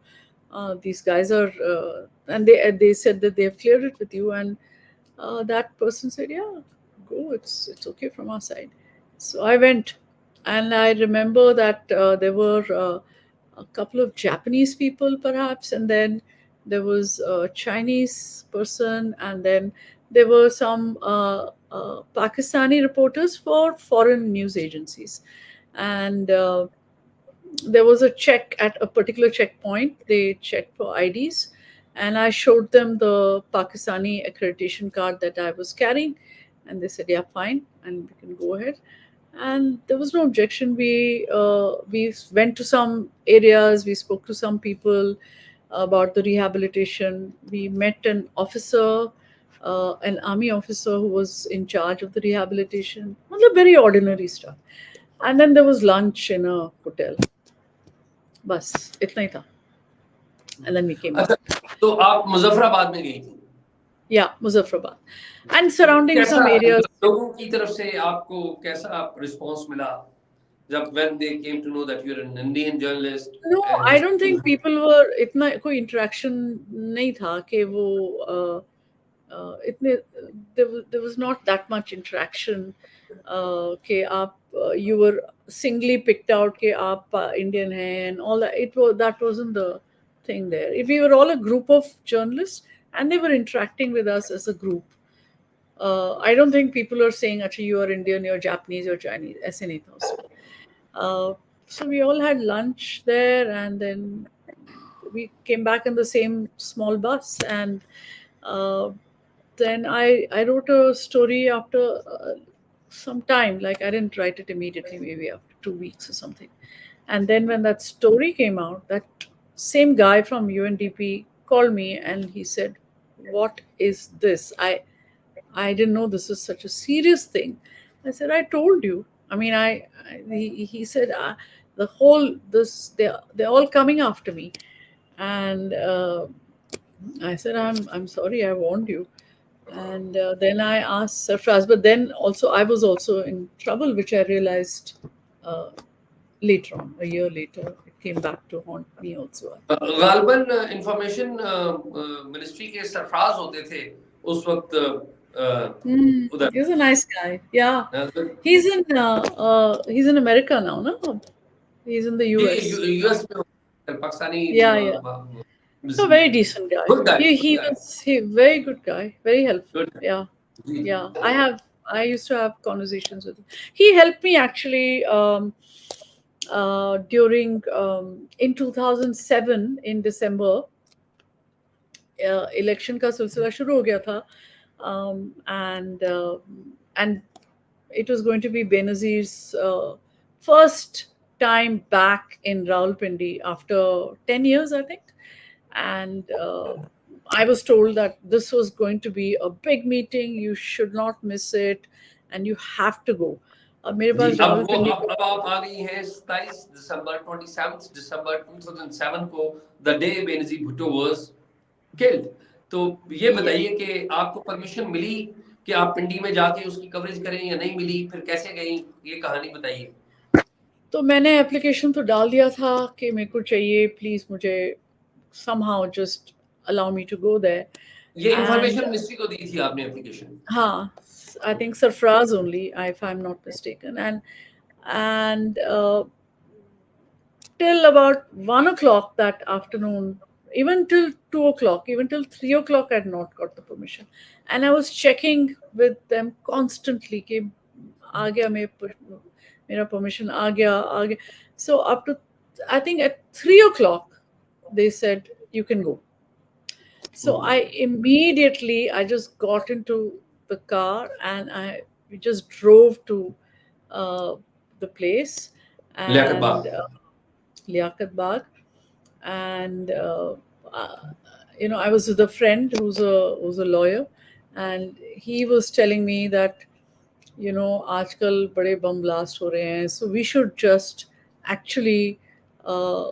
These guys are, and they said that they have cleared it with you, and that person said, "Yeah, go. It's okay from our side." So I went, and I remember that there were a couple of Japanese people, perhaps, and then there was a Chinese person, and then there were some Pakistani reporters for foreign news agencies, and there was a check at a particular checkpoint. They checked for IDs, and I showed them the Pakistani accreditation card that I was carrying, and they said, "Yeah, fine, and we can go ahead." And there was no objection. We went to some areas. We spoke to some people about the rehabilitation. We met an officer, an army officer who was in charge of the rehabilitation. Well, very ordinary stuff. And then there was lunch in a hotel. बस इतना ही था. And then we came अच्छा, back. तो आप मुजफ्फराबाद में गई थी? Yeah, Muzaffarabad. And surrounding some areas. लोगों की तरफ से आपको कैसा रिस्पांस मिला जब when they came to know that you're an Indian journalist? No, I don't think people were इतना कोई interaction नहीं था कि वो इतने there was not that much interaction कि आप you were singly picked out कि आप Indian हैं and all that. That wasn't the thing there. If we were all a group of journalists and they were interacting with us as a group. I don't think people are saying, actually, you are Indian, you're Japanese, you're Chinese. ऐसे नहीं था उसमें. So we all had lunch there, and then we came back in the same small bus. And then I wrote a story after some time. Like, I didn't write it immediately, maybe after 2 weeks or something. And then when that story came out, that same guy from UNDP called me and he said, "What is this? I didn't know this is such a serious thing." I said, "I told you." I mean, he said, "The whole this they're all coming after me," and I said, "I'm sorry, I warned you." And then I asked Sarfraz, but then also I was also in trouble, which I realized uh, later on, a year later. It came back to haunt me also. गालबन information ministry के सरफराज होते थे उस वक्त उधर. He's a nice guy. Yeah, he's in America now, no? He's in the US. US में Pakistani. Yeah. So very decent guy. Good guy. He very good guy, very helpful. Good. Yeah. I used to have conversations with him. He helped me actually during in 2007 in December. Election का सिलसिला शुरू हो गया था, and it was going to be Benazir's first time back in Rawalpindi after 10 years, I think. And I was told that this was going to be a big meeting. You should not miss it, and you have to go. मेरे जी, पास अब वो रावलपिंडी अब आप आ गई हैं 27 दिसंबर 27 दिसंबर 2007 को, the day Benazir Bhutto was killed. तो ये Yeah. बताइए कि आपको परमिशन मिली कि आप पिंडी में जाके उसकी कवरेज करें या नहीं मिली, फिर कैसे गई, ये कहानी बताइए। तो मैंने एप्लीकेशन तो डाल दिया था कि मेरे को चाहिए, प्लीज मुझे somehow just allow me to go there. ये And इंफॉर्मेशन मिनिस्ट्री को दी थी आपने एप्लीकेशन? हाँ, I think Sarfraz only, if I'm not mistaken. And till about 1 o'clock that afternoon, even till 2 o'clock, even till 3 o'clock, I had not got the permission. And I was checking with them constantly कि आ गया मेरा permission आ गया. So up to, I think at 3 o'clock, they said you can go. So I just got into the car and we just drove to uh, the place Liaquat and Bagh. Liaquat Bagh, and I was with a friend who's a lawyer, and he was telling me that आजकल बड़े बम blast हो रहे हैं, so we should just actually uh,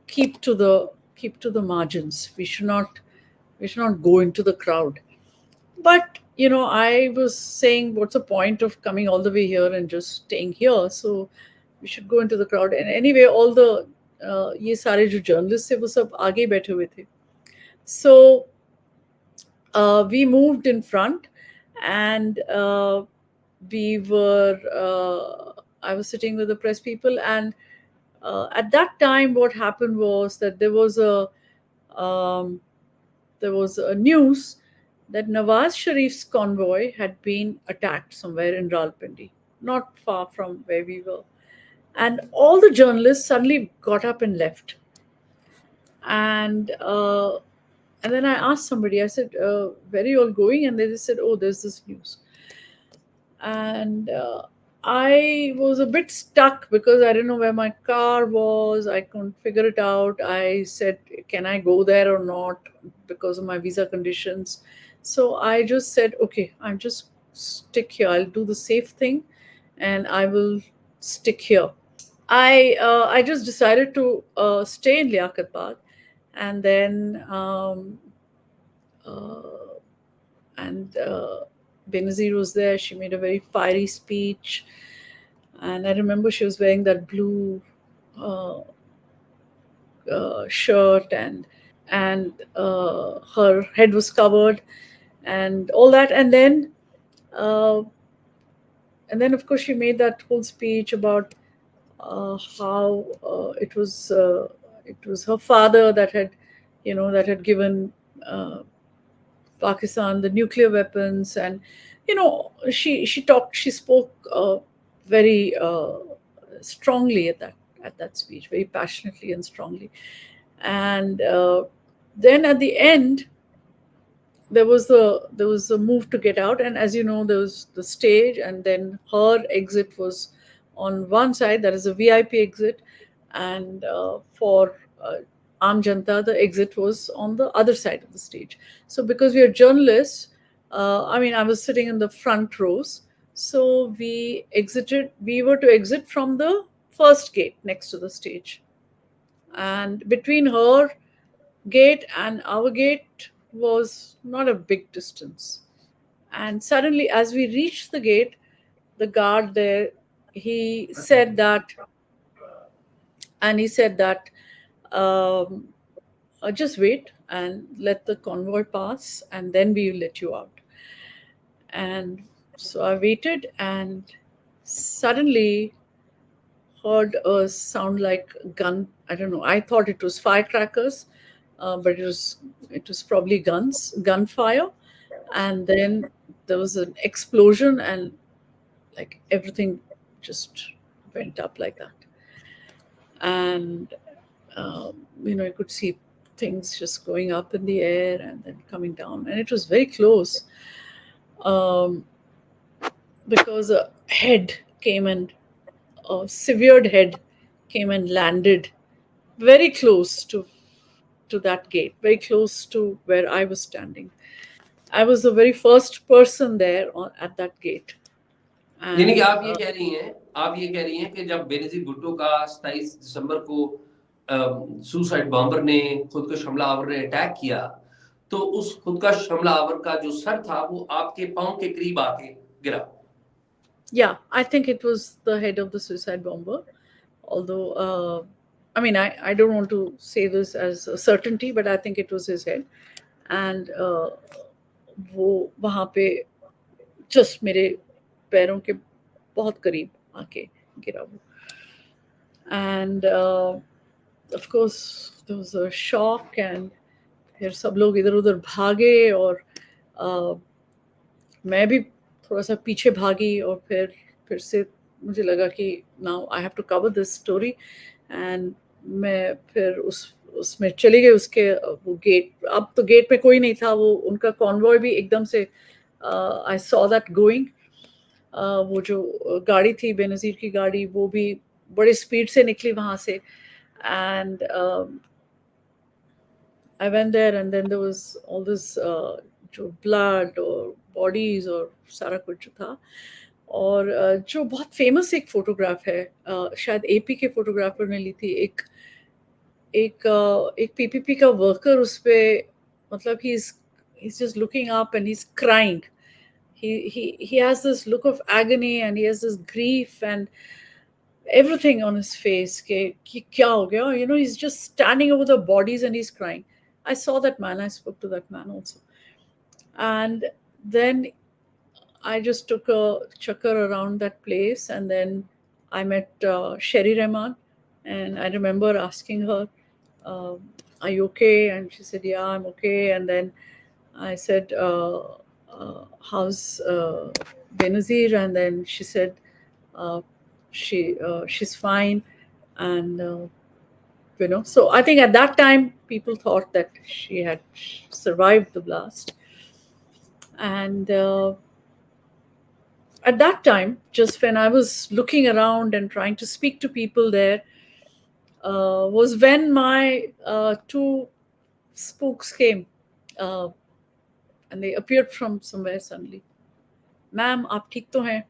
keep to the margins. We should not go into the crowd. But I was saying, what's the point of coming all the way here and just staying here? So we should go into the crowd. And anyway, all the ये सारे जो journalists थे वो सब आगे बैठे हुए थे. So we moved in front, and I was sitting with the press people, and at that time what happened was that there was a news that Nawaz Sharif's convoy had been attacked somewhere in Rawalpindi, not far from where we were. And all the journalists suddenly got up and left. And then I asked somebody, I said, where are you all going? And they just said, oh, there's this news. And I was a bit stuck because I didn't know where my car was. I couldn't figure it out. I said, can I go there or not because of my visa conditions? So I just said, okay, I'm just stick here. I'll do the safe thing and I will stick here. I just decided to stay in Liaquat Bagh, and then Benazir was there. She made a very fiery speech, and I remember she was wearing that blue shirt, and her head was covered, and all that, and then of course she made that whole speech about how it was her father that had given Pakistan the nuclear weapons, and she spoke very strongly at that speech, very passionately and strongly. And then at the end there was a move to get out, and as you know, there was the stage, and then her exit was on one side, that is a VIP exit, and for Aam Janta, the exit was on the other side of the stage. So because we are journalists, I was sitting in the front rows, so we were to exit from the first gate next to the stage, and between her gate and our gate was not a big distance. And suddenly, as we reached the gate, the guard there, he said that just wait and let the convoy pass, and then we will let you out. And so I waited, and suddenly heard a sound like gun. I don't know. I thought it was firecrackers, but it was probably gunfire. And then there was an explosion, and like everything just went up like that. And you could see things just going up in the air and then coming down, and it was very close, because a head came, and a severed head came and landed very close to that gate, very close to where I was standing. I was the very first person there at that gate. यानी कि And आप ये कह रही हैं, आप ये कह रही हैं कि जब बेनजीर भुट्टो का 27 दिसंबर को सुसाइड बॉम्बर ने, खुदकुश हमलावर ने अटैक किया, तो उस खुदकुश हमलावर का जो सर था वो आपके पांव के करीब आके गिरा. yeah, I think it was the head of the suicide bomber. Although, I mean, I don't want to say this as a certainty, but I think it was his head. And वो वहाँ पे just मेरे पैरों के बहुत करीब आके गिरा वो. And of course there was a shock, and फिर सब लोग इधर उधर भागे, और मैं भी थोड़ा सा पीछे भागी, और फिर से मुझे लगा कि now I have to cover this story. And मैं फिर उसमें चली गई. उसके वो गेट, अब तो गेट पे कोई नहीं था, वो उनका कॉन्वॉय भी एकदम से, आई सॉ दैट गोइंग. वो जो गाड़ी थी बेनज़ीर की गाड़ी, वो भी बड़े स्पीड से निकली वहाँ से. And I went there, and then there was all this जो blood और bodies और सारा कुछ था. और जो बहुत फेमस एक फोटोग्राफ है, शायद एपी के फोटोग्राफर ने ली थी, एक पीपीपी का वर्कर उस पे, मतलब he's just looking up and he's crying. He has this look of agony, and he has this grief and everything on his face. कि क्या हो गया? You know, he's just standing over the bodies and he's crying. I saw that man. I spoke to that man also. And then I just took a chakkar around that place, and then I met Sherry Rahman, and I remember asking her, "Are you okay?" And she said, "Yeah, I'm okay." And then I said, "How's Benazir?" And then she said, she's fine. And you know, so I think at that time people thought that she had survived the blast. And at that time, just when I was looking around and trying to speak to people there, was when my two spooks came, and they appeared from somewhere suddenly. "Ma'am, aap theek to hain?"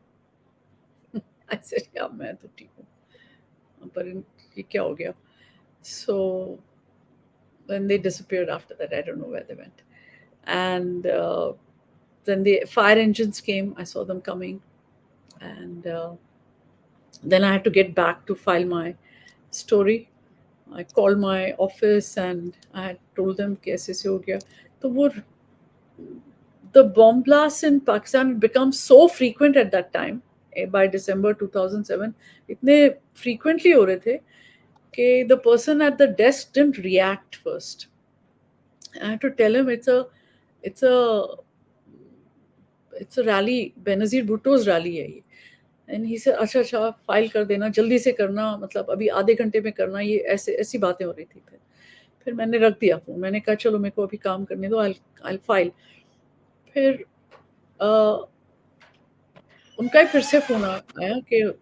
I said, "Yeah, main to theek hu. Par ye kya ho gaya?" So then they disappeared after that. I don't know where they went. And then the fire engines came. I saw them coming. And then I had to get back to file my story. I called my office and I had told them कि ऐसे ऐसे हो गया. तो वो, the bomb blasts in Pakistan had become so frequent at that time. By December 2007, इतने frequently हो रहे थे कि the person at the desk didn't react first. I had to tell him it's a rally, Benazir Bhutto's rally है ये. And he said, अच्छा file कर देना, जल्दी से करना, मतलब अभी आधे घंटे में करना. ये ऐसी बातें हो रही थी. फिर मैंने रख दिया फोन. मैंने कहा चलो मेरे को अभी काम करने दो, I'll फाइल. फिर उनका ही फिर से फोन आया कि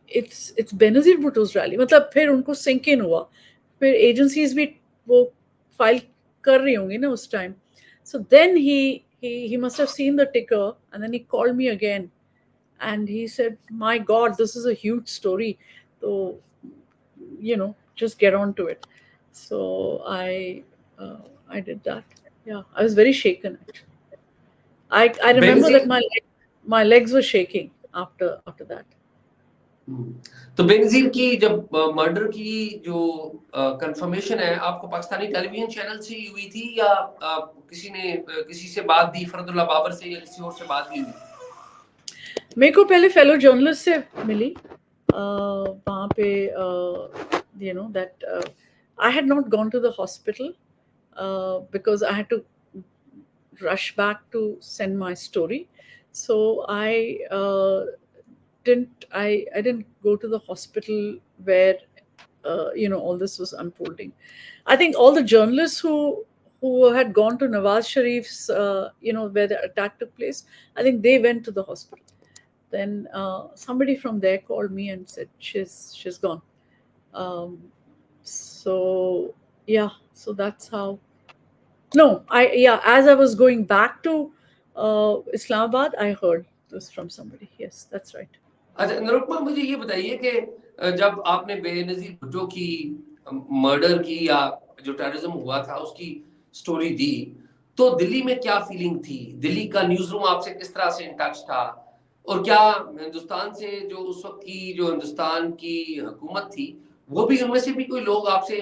it's Benazir Bhutto's rally. मतलब फिर उनको सिंक इन हुआ. फिर एजेंसीज भी वो फाइल कर रही होंगी ना उस time. So then he must have seen the ticker, and then he called me again. And he said, "My God, this is a huge story. So, you know, just get on to it." So I did that. Yeah, I was very shaken actually. I remember that my legs were shaking after that. तो बेनजीर की जब murder की जो confirmation है, आपको Pakistani television channel से ही हुई थी, या किसी ने किसी से बात दी, फरदुल्ला बाबर से या किसी और से बात की हुई? मेरे को पहले फेलो जर्नलिस्ट से मिली वहाँ पे. You know that I had not gone to the hospital because I had to rush back to send my story. So I didn't go to the hospital where you know, all this was unfolding. I think all the journalists who had gone to Nawaz Sharif's you know, where the attack took place, I think they went to the hospital. Then somebody from there called me and said she's gone. So yeah, so that's how. No, as I was going back to Islamabad, I heard this from somebody. Yes, that's right. अच्छा निरुपमा, मुझे ये बताइए कि जब आपने बेनजीर भुट्टो की murder की या जो टेररिज्म हुआ था उसकी स्टोरी दी, तो दिल्ली में क्या फीलिंग थी? दिल्ली का न्यूज रूम आपसे किस तरह से इन टच था? और क्या हिंदुस्तान से जो उस वक्त की जो हिंदुस्तान की हुकूमत थी, वो भी उनमें से भी कोई लोग आपसे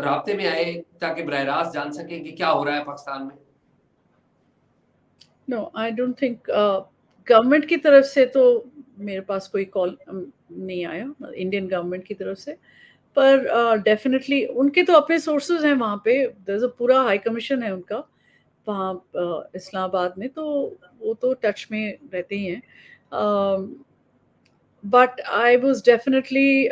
राब्ते में आए ताकि बरह रास्त जान सकें कि क्या हो रहा है पाकिस्तान में? No, I don't think government की तरफ से तो मेरे पास कोई कॉल नहीं आया इंडियन गवर्नमेंट की तरफ से, पर डेफिनेटली उनके तो अपने सोर्सेज हैं वहाँ पे, there's a पूरा हाई कमीशन है उनका वहाँ इस्लामाबाद में, तो वो तो टच में रहते ही हैं. But I was definitely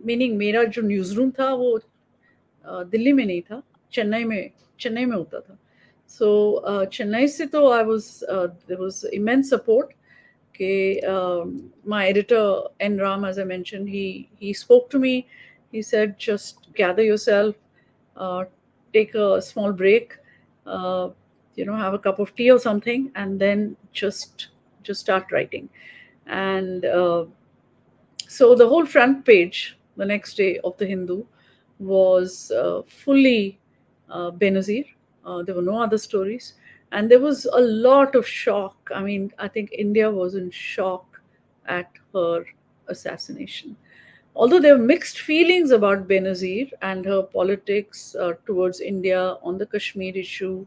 meaning मेरा जो न्यूज़ रूम था वो दिल्ली में नहीं था, चेन्नई में होता था. सो चेन्नई से तो I was there was immense support के my editor N Ram, as I mentioned, he spoke to me. He said, just gather yourself, take a small break, uh, have a cup of tea or something, and then just start writing. And so the whole front page the next day of the Hindu was fully Benazir. There were no other stories. And there was a lot of shock. I mean, I think India was in shock at her assassination. Although there were mixed feelings about Benazir and her politics towards India on the Kashmir issue,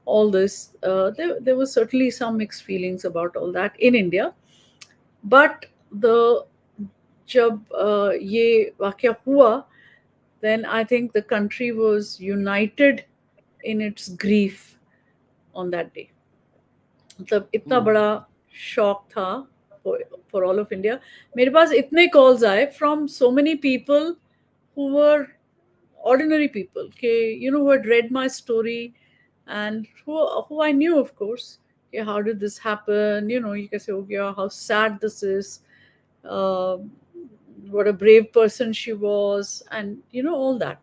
all this, there was certainly some mixed feelings about all that in India. But जब ये वाक़या हुआ, then I think the country was united in its grief on that day. मतलब इतना बड़ा shock था for all of India. मेरे पास इतने calls आए from so many people who were ordinary people, who had read my story and who I knew, of course. How did this happen? ये कैसे हो गया? How sad this is. What a brave person she was, and all that.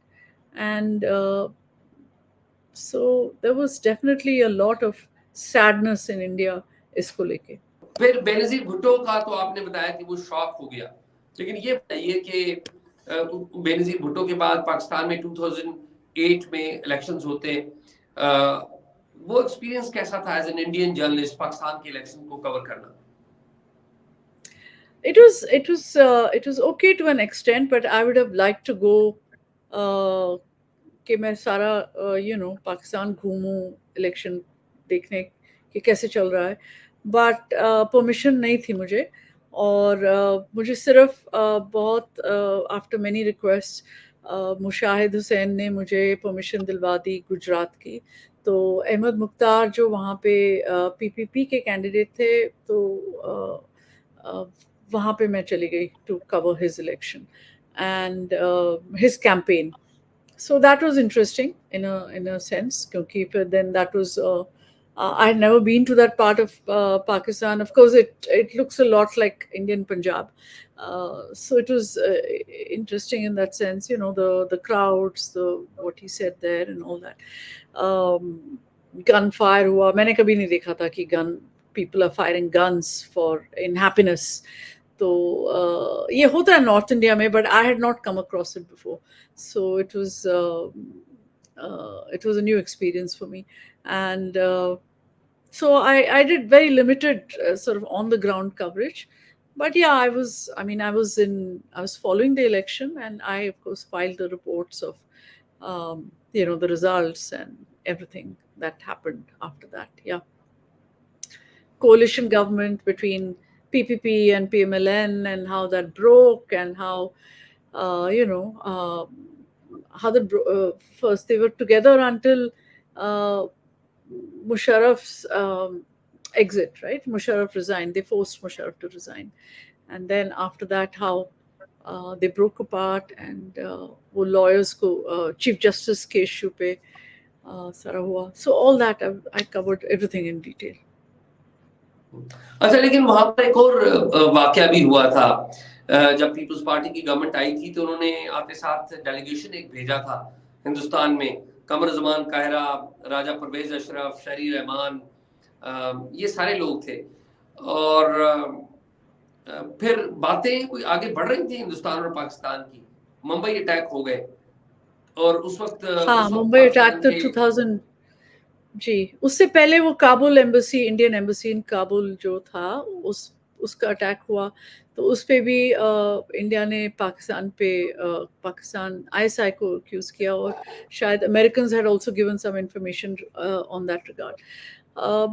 And so there was definitely a lot of sadness in India इसको लेके. फिर बेनजीर भुट्टो का तो आपने बताया कि वो शॉक हो गया, लेकिन ये बताइए कि बेनजीर भुट्टो के बाद पाकिस्तान में 2008 में इलेक्शंस होते हैं, वो एक्सपीरियंस कैसा था as an Indian journalist Pakistan के इलेक्शन को कवर करना? It was okay to an extent, but I would have liked to go कि मैं सारा पाकिस्तान घूमूं इलेक्शन देखने कि कैसे चल रहा है, बट परमिशन नहीं थी मुझे. और मुझे सिर्फ बहुत after many request Mushahid Hussain ने मुझे परमिशन दिलवा दी गुजरात की. तो अहमद मुख्तार जो वहाँ पे पीपीपी के कैंडिडेट थे, तो वहाँ पे मैं चली गई to cover his election and his campaign. So that was interesting in a sense, क्योंकि फिर then that was I had never been to that part of Pakistan. Of course, it looks a lot like Indian Punjab, so it was interesting in that sense. The crowds, what he said there, and all that. Gunfire हुआ, मैंने कभी नहीं देखा था कि people are firing guns in happiness. तो ये होता है नॉर्थ इंडिया में, but I had not come across it before. So it was a new experience for me. And so I did very limited sort of on the ground coverage. But yeah, I was following the election, and I of course filed the reports of the results and everything that happened after that. Yeah. Coalition government between PPP and PMLN, and how that broke, and how first they were together until Musharraf's exit, right? Musharraf resigned. They forced Musharraf to resign, and then after that, how they broke apart, and वो lawyers को Chief Justice के issue पे सारा हुआ. So all that I covered everything in detail. अच्छा, लेकिन वहां पर एक और वाकया भी हुआ था जब पीपल्स पार्टी की गवर्नमेंट आई थी तो उन्होंने आपके साथ डेलीगेशन एक भेजा था हिंदुस्तान में, कमर जमान कायरा, राजा परवेज अशरफ, शहरी रहमान, ये सारे लोग थे। और फिर बातें कोई आगे बढ़ रही थी हिंदुस्तान और पाकिस्तान की, मुंबई अटैक हो गए और उस वक्त हाँ, मुंबई अटैक तो 2000, जी, उससे पहले वो Kabul embassy, Indian embassy in Kabul जो था, उसका अटैक हुआ, तो उस पे भी इंडिया ने पाकिस्तान आईएसआई को अक्यूज किया, और शायद Americans had also given some information on that regard,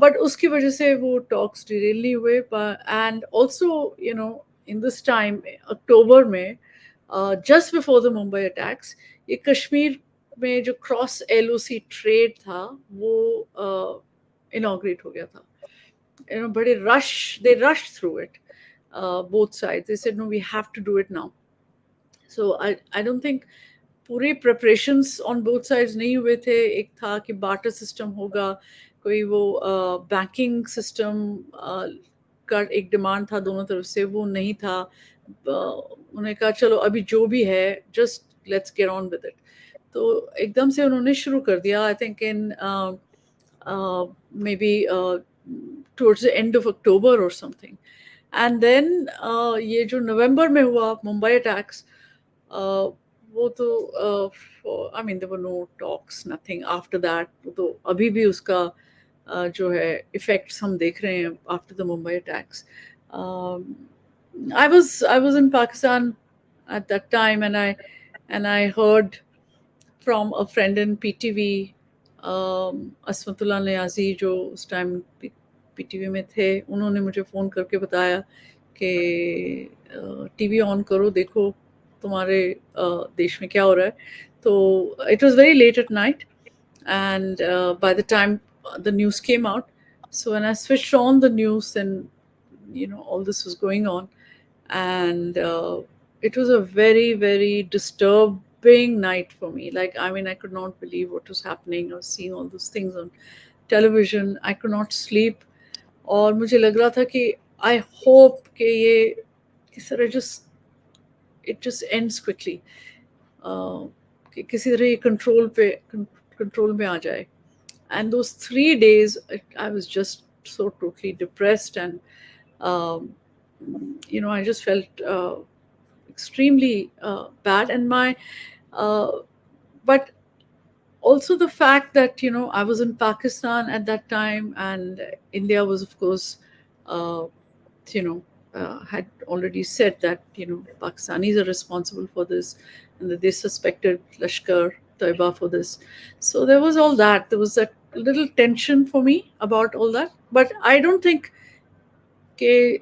but उसकी वजह से वो टॉक्स डिरेल नहीं हुए। And also you know in this time October में, just before the Mumbai attacks, ये कश्मीर में जो क्रॉस एलओसी ट्रेड था वो इनॉग्रेट हो गया था। बड़े they rush through it, both sides. They said, no, we have to do it now. So I don't think पूरे preparations on both sides नहीं हुए थे। एक था कि barter system होगा, कोई वो banking system का एक डिमांड था दोनों तरफ से, वो नहीं था। उन्होंने कहा चलो अभी जो भी है just let's get on with it। तो एकदम से उन्होंने शुरू कर दिया, I think in may be towards the end of October और समथिंग। एंड देन ये जो नवंबर में हुआ मुंबई अटैक्स, वो तो I mean there were no talks, nothing after that. तो अभी भी उसका जो है इफेक्ट्स हम देख रहे हैं after the Mumbai attacks. I was in Pakistan at that time, and I heard from a friend in PTV, Asmatullah Niazi, जो उस टाइम PTV में थे, उन्होंने मुझे फ़ोन करके बताया कि टीवी ऑन करो, देखो तुम्हारे देश में क्या हो रहा है। तो it was very late at night, and by the time the news came out, so when I switched on the news, then all this was going on, and it was a very, very disturbing night for me. Like, I mean, I could not believe what was happening. I was seeing all those things on television. I could not sleep, और मुझे लग रहा था कि I hope कि ये किस तरह it just ends quickly, कि किसी तरह ये कंट्रोल में आ जाए। And those 3 days, I was just so totally depressed, and I just felt extremely bad. And but also the fact that I was in Pakistan at that time, and India was, of course, had already said that Pakistanis are responsible for this, and that they suspected Lashkar Taiba for this. So there was all that. There was that little tension for me about all that. But I don't think कि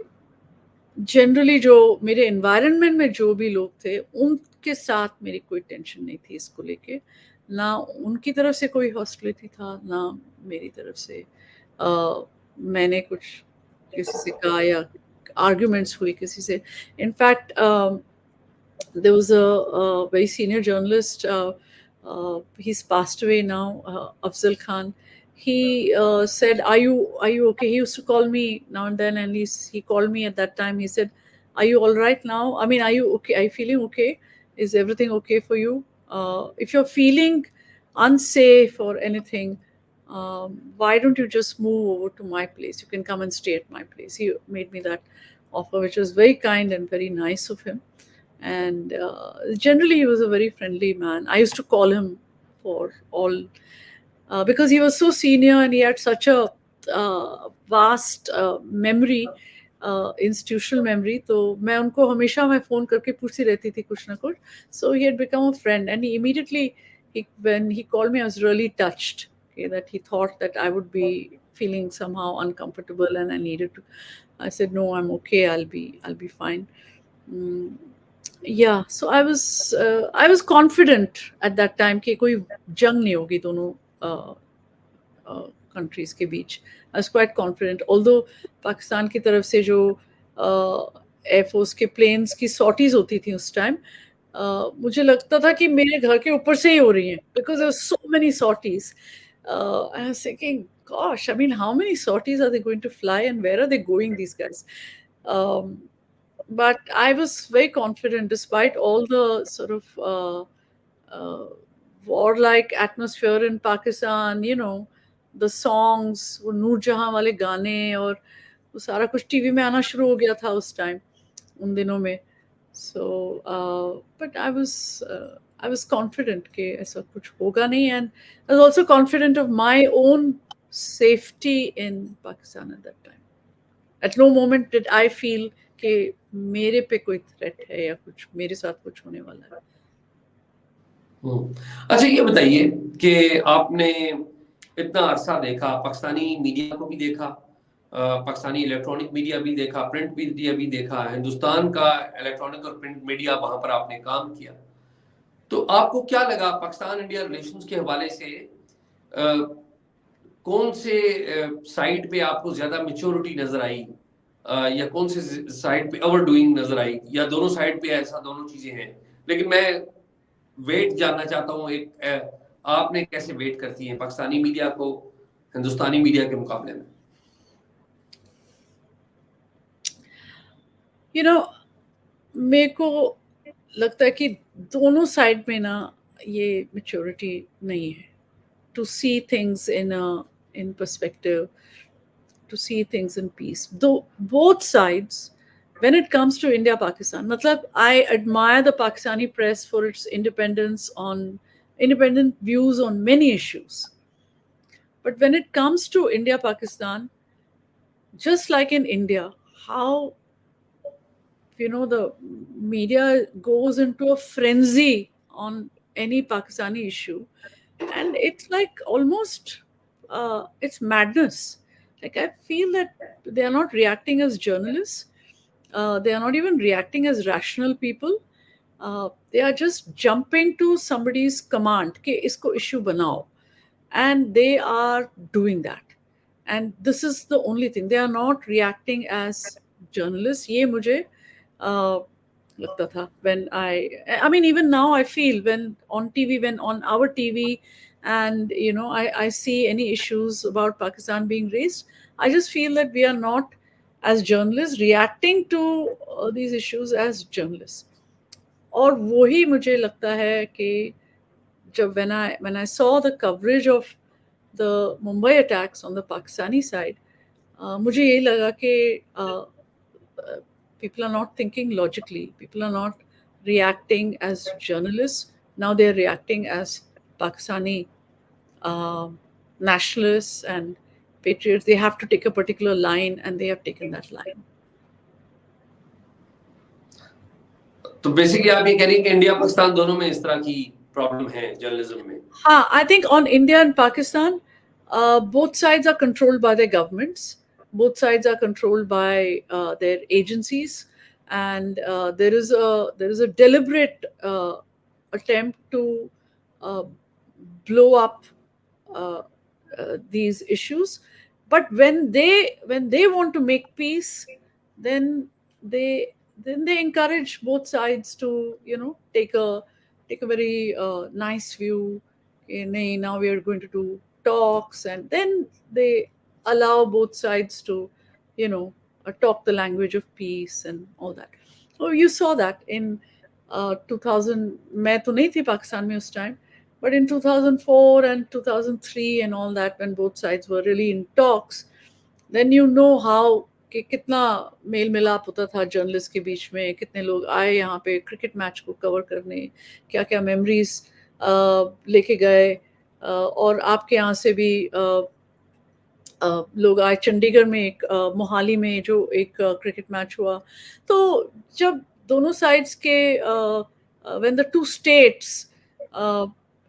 generally जो मेरे environment में जो भी लोग थे, उनके साथ मेरी कोई टेंशन नहीं थी इसको लेके, ना उनकी तरफ से कोई हॉस्टिलिटी था, ना मेरी तरफ से मैंने कुछ किसी से कहा या आर्ग्यूमेंट्स हुई किसी से। In fact there was a very senior journalist, he's passed away now, Afzal Khan. He said, are you okay? He used to call me now and then, and he called me at that time. He said, are you all right now? I mean, are you okay? Are you feeling okay? Is everything okay for you? If you're feeling unsafe or anything, why don't you just move over to my place? You can come and stay at my place. He made me that offer, which was very kind and very nice of him. And generally, he was a very friendly man. I used to call him for all, because he was so senior and he had such a vast memory, institutional memory. तो मैं उनको हमेशा मैं phone करके पूछती रहती थी कुछ ना कुछ. So he had become a friend, and he immediately, when he called me, I was really touched. Okay, that he thought that I would be feeling somehow uncomfortable and I needed to. I said, no, I'm okay. I'll be fine. Yeah, so I was confident at that time कि कोई जंग नहीं होगी दोनों countries के बीच. I was quite confident, although Pakistan की तरफ से जो Air Force के planes की sorties होती थी उस time, मुझे लगता था कि मेरे घर के ऊपर से ही हो रही हैं, because there were so many sorties. I was thinking, gosh, I mean, how many sorties are they going to fly, and where are they going, these guys? but I was very confident despite all the sort of uh, warlike atmosphere in Pakistan, the songs, वो नूर जहां वाले गाने और वो सारा कुछ TV में आना शुरू हो गया था उस टाइम उन दिनों में. So but I was confident कि ऐसा कुछ होगा नहीं, and I was also confident of my own safety in Pakistan at that time. At no moment did I feel कि मेरे पे कोई threat है या कुछ मेरे साथ कुछ होने वाला है. अच्छा, ये बताइए कि आपने इतना अरसा देखा, पाकिस्तानी मीडिया को भी देखा, पाकिस्तानी इलेक्ट्रॉनिक मीडिया भी देखा, प्रिंट मीडिया भी देखा, हिंदुस्तान का इलेक्ट्रॉनिक और प्रिंट मीडिया, वहां पर आपने काम किया. तो आपको क्या लगा पाकिस्तान इंडिया रिलेशंस के हवाले से? कौन से साइड पे आपको ज्यादा मेच्योरिटी नजर आई, या कौन से साइड पे ओवर डूइंग नजर आई, या दोनों साइड पे ऐसा दोनों चीजें हैं? लेकिन मैं वेट जानना चाहता हूँ, आपने कैसे वेट करती हैं पाकिस्तानी मीडिया को हिंदुस्तानी मीडिया के मुकाबले में? मेरे को लगता है कि दोनों साइड में ना ये मेच्योरिटी नहीं है to see things in perspective, to see things in peace. Though both sides, when it comes to India Pakistan, matlab, I admire the Pakistani press for its independent views on many issues. But when it comes to India Pakistan, just like in India, how the media goes into a frenzy on any Pakistani issue, and it's like almost it's madness. Like, I feel that they are not reacting as journalists, they are not even reacting as rational people. They are just jumping to somebody's command कि इसको issue बनाओ, and they are doing that, and this is the only thing. They are not reacting as journalists. ये मुझे लगता था when I mean, even now I feel when on TV, when on our TV, and I see any issues about Pakistan being raised, I just feel that we are not, as journalists, reacting to these issues as journalists. और वही मुझे लगता है कि जब when I saw the coverage of the Mumbai attacks on the Pakistani side, मुझे यही लगा कि people are not thinking logically. People are not reacting as journalists. Now they're reacting as Pakistani nationalists and patriots. They have to take a particular line, and they have taken that line. तो basically आप ये कह रही हैं कि India Pakistan दोनों में इस तरह की प्रॉब्लम है जर्नलिज्म में? हाँ, I think on India and Pakistan, both sides are controlled by their governments. Both sides are controlled by their agencies, and there is a deliberate attempt to blow up these issues. But when they want to make peace, then they encourage both sides to take a very nice view. Okay, now we are going to do talks, and then they allow both sides to talk the language of peace and all that. So you saw that in 2000. मैं तो नहीं थी पाकिस्तान में उस time, but in 2004 and 2003 and all that, when both sides were really in talks, then how कि कितना mail मिलाप होता था जर्नलिस्ट के बीच में, कितने लोग आए यहाँ पे क्रिकेट मैच को कवर करने, क्या क्या मेमोरीज लेके गए, और आपके यहाँ से भी लोग आए. चंडीगढ़ में एक मोहाली में जो एक क्रिकेट मैच हुआ, तो जब दोनों साइड्स के when the two states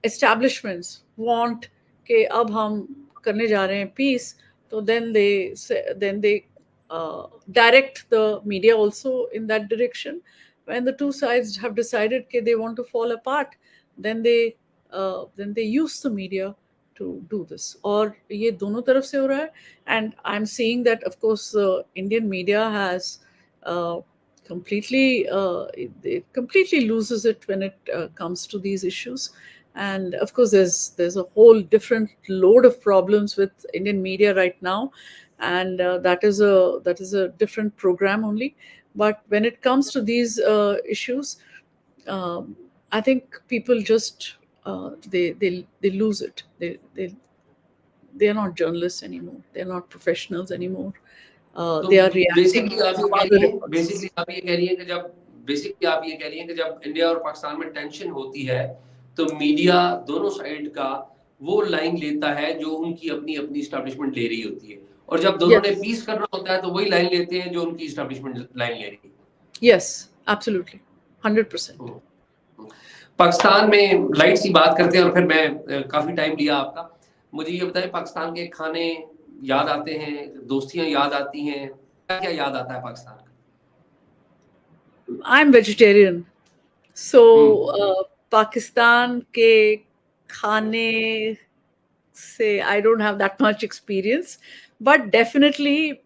establishments want कि अब हम करने जा रहे हैं peace, so then they direct the media also in that direction. When the two sides have decided that they want to fall apart, then they use the media to do this. और ये दोनों तरफ से हो रहा है, and I'm seeing that of course Indian media has completely it completely loses it when it comes to these issues. And of course there's a whole different load of problems with Indian media right now, and that is a different program only. But when it comes to these issues, I think people just they lose it. They are not journalists anymore. They are not professionals anymore. तो They are reacting basically आप ये to कह other रही हैं, impulses. Basically आप ये कह रही हैं कि जब इंडिया और पाकिस्तान में टेंशन होती है तो मीडिया दोनों साइड का वो लाइन लेता है जो उनकी अपनी अपनी एस्टैब्लिशमेंट ले रही होती है, और जब दोनों ने Yes, पीस करना होता है तो वही लाइन लेते हैं जो उनकी एस्टैब्लिशमेंट लाइन ले रही है। yes, absolutely, 100%. पाकिस्तान में लाइट सी बात करते हैं और फिर मैं काफी टाइम लिया आपका। मुझे ये बताएं, पाकिस्तान के खाने याद आते हैं, दोस्तियां याद आती हैं, क्या क्या याद आता है पाकिस्तान का? I'm vegetarian, so Pakistan ke khane se I don't have that much experience, but definitely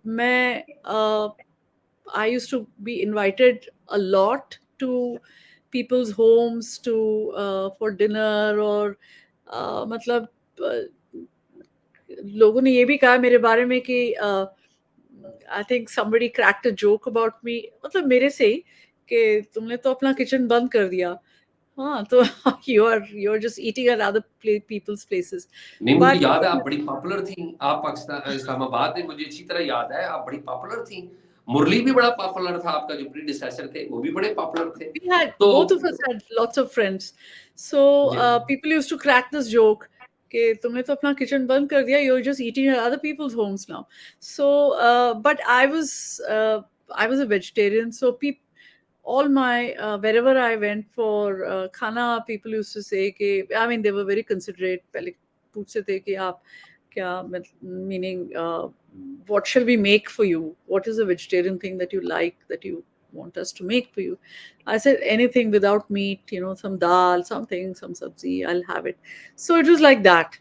I used to be invited a lot to people's homes to for dinner or मतलब लोगों ने ये भी कहा मेरे बारे में कि I think somebody cracked a joke about me, मतलब मेरे से ही कि तुमने तो अपना किचन बंद कर दिया। हाँ तो you're just eating at other people's places, नहीं, मुझे but याद है आप बड़ी पॉपुलर थी, आप पाकिस्तान इस्लामाबाद में, मुझे अच्छी तरह याद है आप बड़ी पॉपुलर थी। मुरली भी बड़ा पॉपुलर था, आपका जो प्रीडिसेसर थे वो भी बड़े पॉपुलर थे। we had तो both of us had lots of friends, so people used to crack this joke कि तुमने तो अपना किचन बंद कर दिया, you're just eating at other people's homes now. So but I was a vegetarian, so people, all my wherever I went for khana, people used to say कि I mean they were very considerate. पहले पूछते थे कि आप क्या, meaning what shall we make for you? What is a vegetarian thing that you like, that you want us to make for you? I said anything without meat, some dal, something, some sabzi, I'll have it. So it was like that.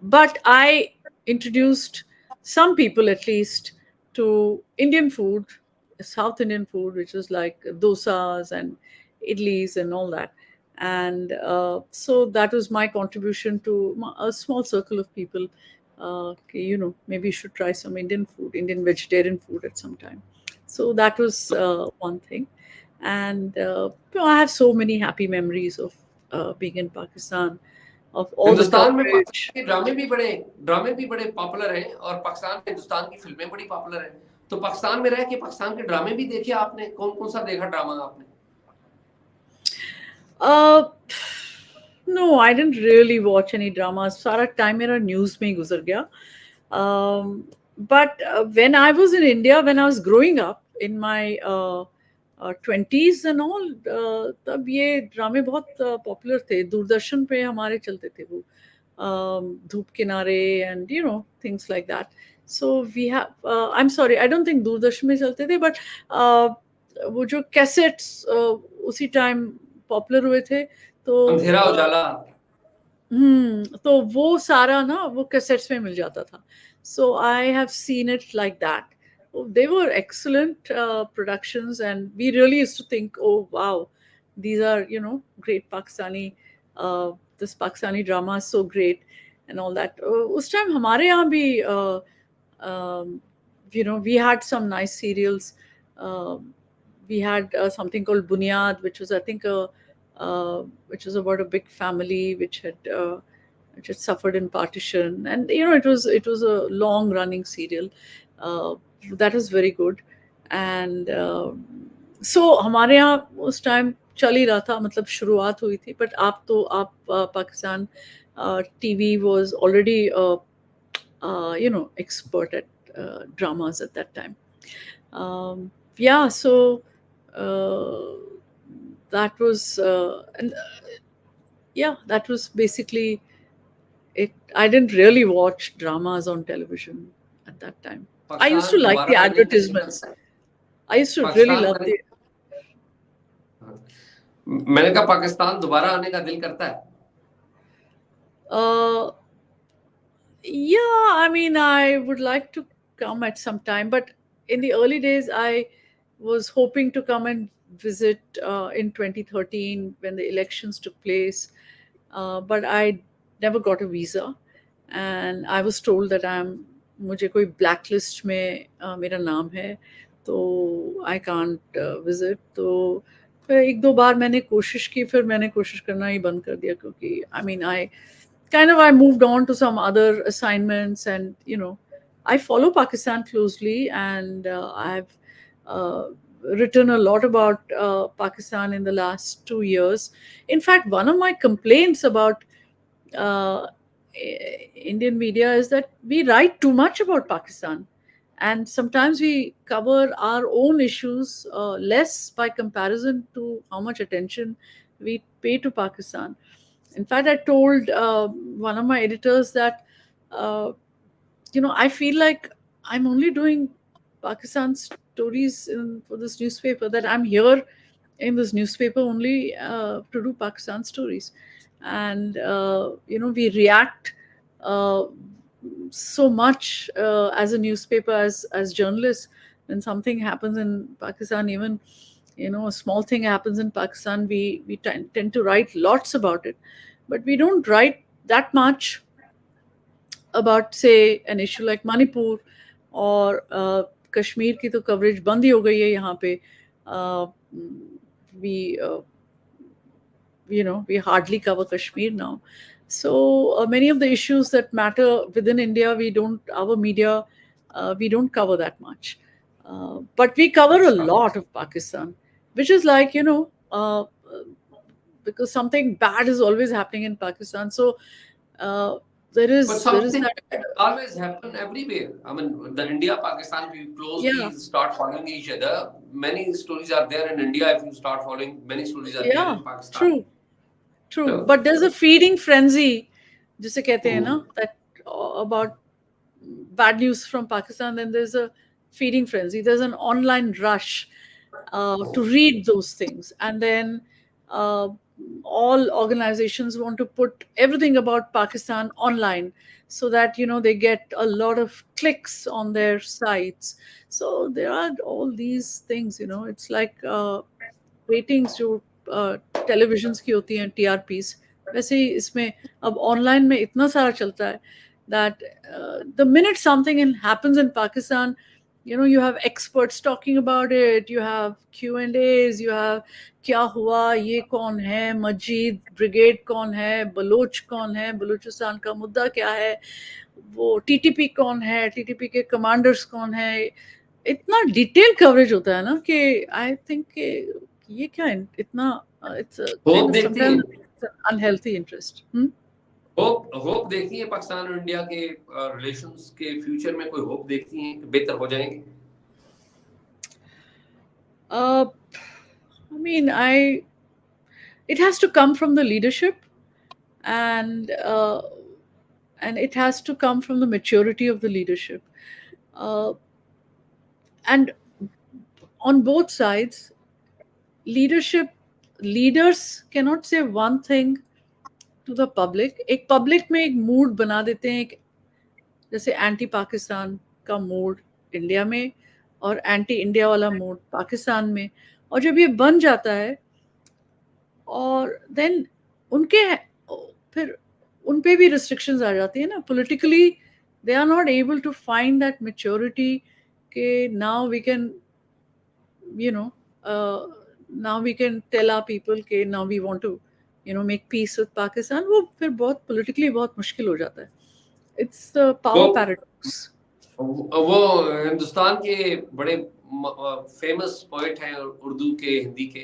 But I introduced some people at least to Indian food, South Indian food, which is like dosas and idlis and all that. And so that was my contribution to a small circle of people. Maybe you should try some Indian food, Indian vegetarian food at some time. So that was one thing. And I have so many happy memories of being in Pakistan, of all the Hindustan में coverage. Pakistan के ड्रामे भी बड़े popular हैं, और पाकिस्तान में हिंदुस्तान की फिल्में बड़ी पॉपुलर हैं। तो पाकिस्तान में रह के पाकिस्तान के ड्रामे भी देखे आपने? कौन-कौन सा देखा ड्रामा आपने? No, I didn't really watch any dramas. सारा टाइम मेरा न्यूज़ में ही गुजर गया. But when I was in India, when I was growing up in my 20s and all, तब ये ड्रामे बहुत पॉपुलर थे. दूरदर्शन पे हमारे चलते थे वो, धूप किनारे and things like that. So we have, I'm sorry, I don't think Doordarshan में चलते थे, but वो जो कैसेट्स उसी टाइम पॉपुलर हुए थे, तो अंधेरा उजाला। तो वो सारा ना वो कैसेट्स में मिल जाता था. So I have seen it like that. They were excellent productions, and we really used to think, oh wow, these are great Pakistani. This Pakistani drama is so great and all that. उस time हमारे यहाँ भी we had some nice serials. We had something called Bunyad, which was I think which was about a big family which had suffered in partition, and it was a long running serial that was very good. And so हमारे यहाँ उस time चल ही रहा था, मतलब शुरुआत हुई थी. बट आप Pakistan TV was already expert at dramas at that time. So that was that was basically it. I didn't really watch dramas on television at that time. I used to like the advertisements. I used to really love the. मैंने कहा पाकिस्तान दोबारा आने का दिल करता है? Yeah, I mean, I would like to come at some time, but in the early days, I was hoping to come and visit in 2013 when the elections took place, but I never got a visa, and I was told that मुझे कोई blacklist में मेरा नाम है, तो I can't visit. तो फिर एक दो बार मैंने कोशिश की, फिर मैंने कोशिश करना ही बंद कर दिया, क्योंकि I mean I I moved on to some other assignments, and I follow Pakistan closely, and I've uh, written a lot about Pakistan in the last 2 years. In fact, one of my complaints about uh, Indian media is that we write too much about Pakistan, and sometimes we cover our own issues less by comparison to how much attention we pay to Pakistan. In fact, I told one of my editors that, uh, I feel like I'm only doing Pakistan stories for this newspaper, that I'm here in this newspaper only to do Pakistan stories. And, we react uh, so much as a newspaper, as journalists, when something happens in Pakistan, even, a small thing happens in Pakistan, we tend to write lots about it. But we don't write that much about, say, an issue like Manipur or Kashmir की तो coverage बंद ही हो गई है यहाँ पे. uh, we we hardly cover Kashmir now. So many of the issues that matter within India, our media, we don't cover that much. But we cover a lot of Pakistan, which is like, because something bad is always happening in Pakistan. So uh, But there is something that. always happen everywhere. I mean, the India Pakistan, if you closely Yeah, start following each other, many stories are there in India. If you start following, many stories are there yeah, in Pakistan. true, true. So, But there's a feeding frenzy, जिसे कहते हैं ना, mm, that about bad news from Pakistan. Then there's a feeding frenzy. There's an online rush to read those things, and then uh, all organizations want to put everything about Pakistan online, so that they get a lot of clicks on their sites. So there are all these things. It's like ratings जो televisions की होती हैं, TRPs, वैसे ही इसमें अब online में इतना सारा चलता है that the minute something happens in Pakistan, you have experts talking about it, you have Q&As, you have क्या हुआ, ये कौन है, मस्जिद ब्रिगेड कौन है, बलोच कौन है, बलूचिस्तान का मुद्दा क्या है, वो टीटीपी कौन है, टीटीपी के कमांडर्स कौन है. इतना डिटेल कवरेज होता है ना कि आई थिंक ये क्या है, इतना इट्स काइंड होप ऑफ देखती हैं, समटाइम्स अनहेल्थी इंटरेस्ट. होप देखती हैं पाकिस्तान और इंडिया के रिलेशंस के फ्यूचर में, कोई होप देखती हैं कि बेहतर हो जाएंगे? I mean, it has to come from the leadership, and it has to come from the maturity of the leadership, uh, and on both sides, leaders cannot say one thing to the public. एक public में एक mood बना देते हैं, जैसे anti Pakistan का mood India में और एंटी इंडिया वाला मूड पाकिस्तान में, और जब ये बन जाता है, और देन उनके फिर उन पे भी रिस्ट्रिक्शंस आ जाती है ना politically. They are not able to find that maturity के now we can now we can tell our people कि now we want to make peace with Pakistan. वो फिर बहुत politically बहुत मुश्किल हो जाता है. It's the power वो paradox. वो हिंदुस्तान के बड़े फेमस पोएट हैं उर्दू के, हिंदी के,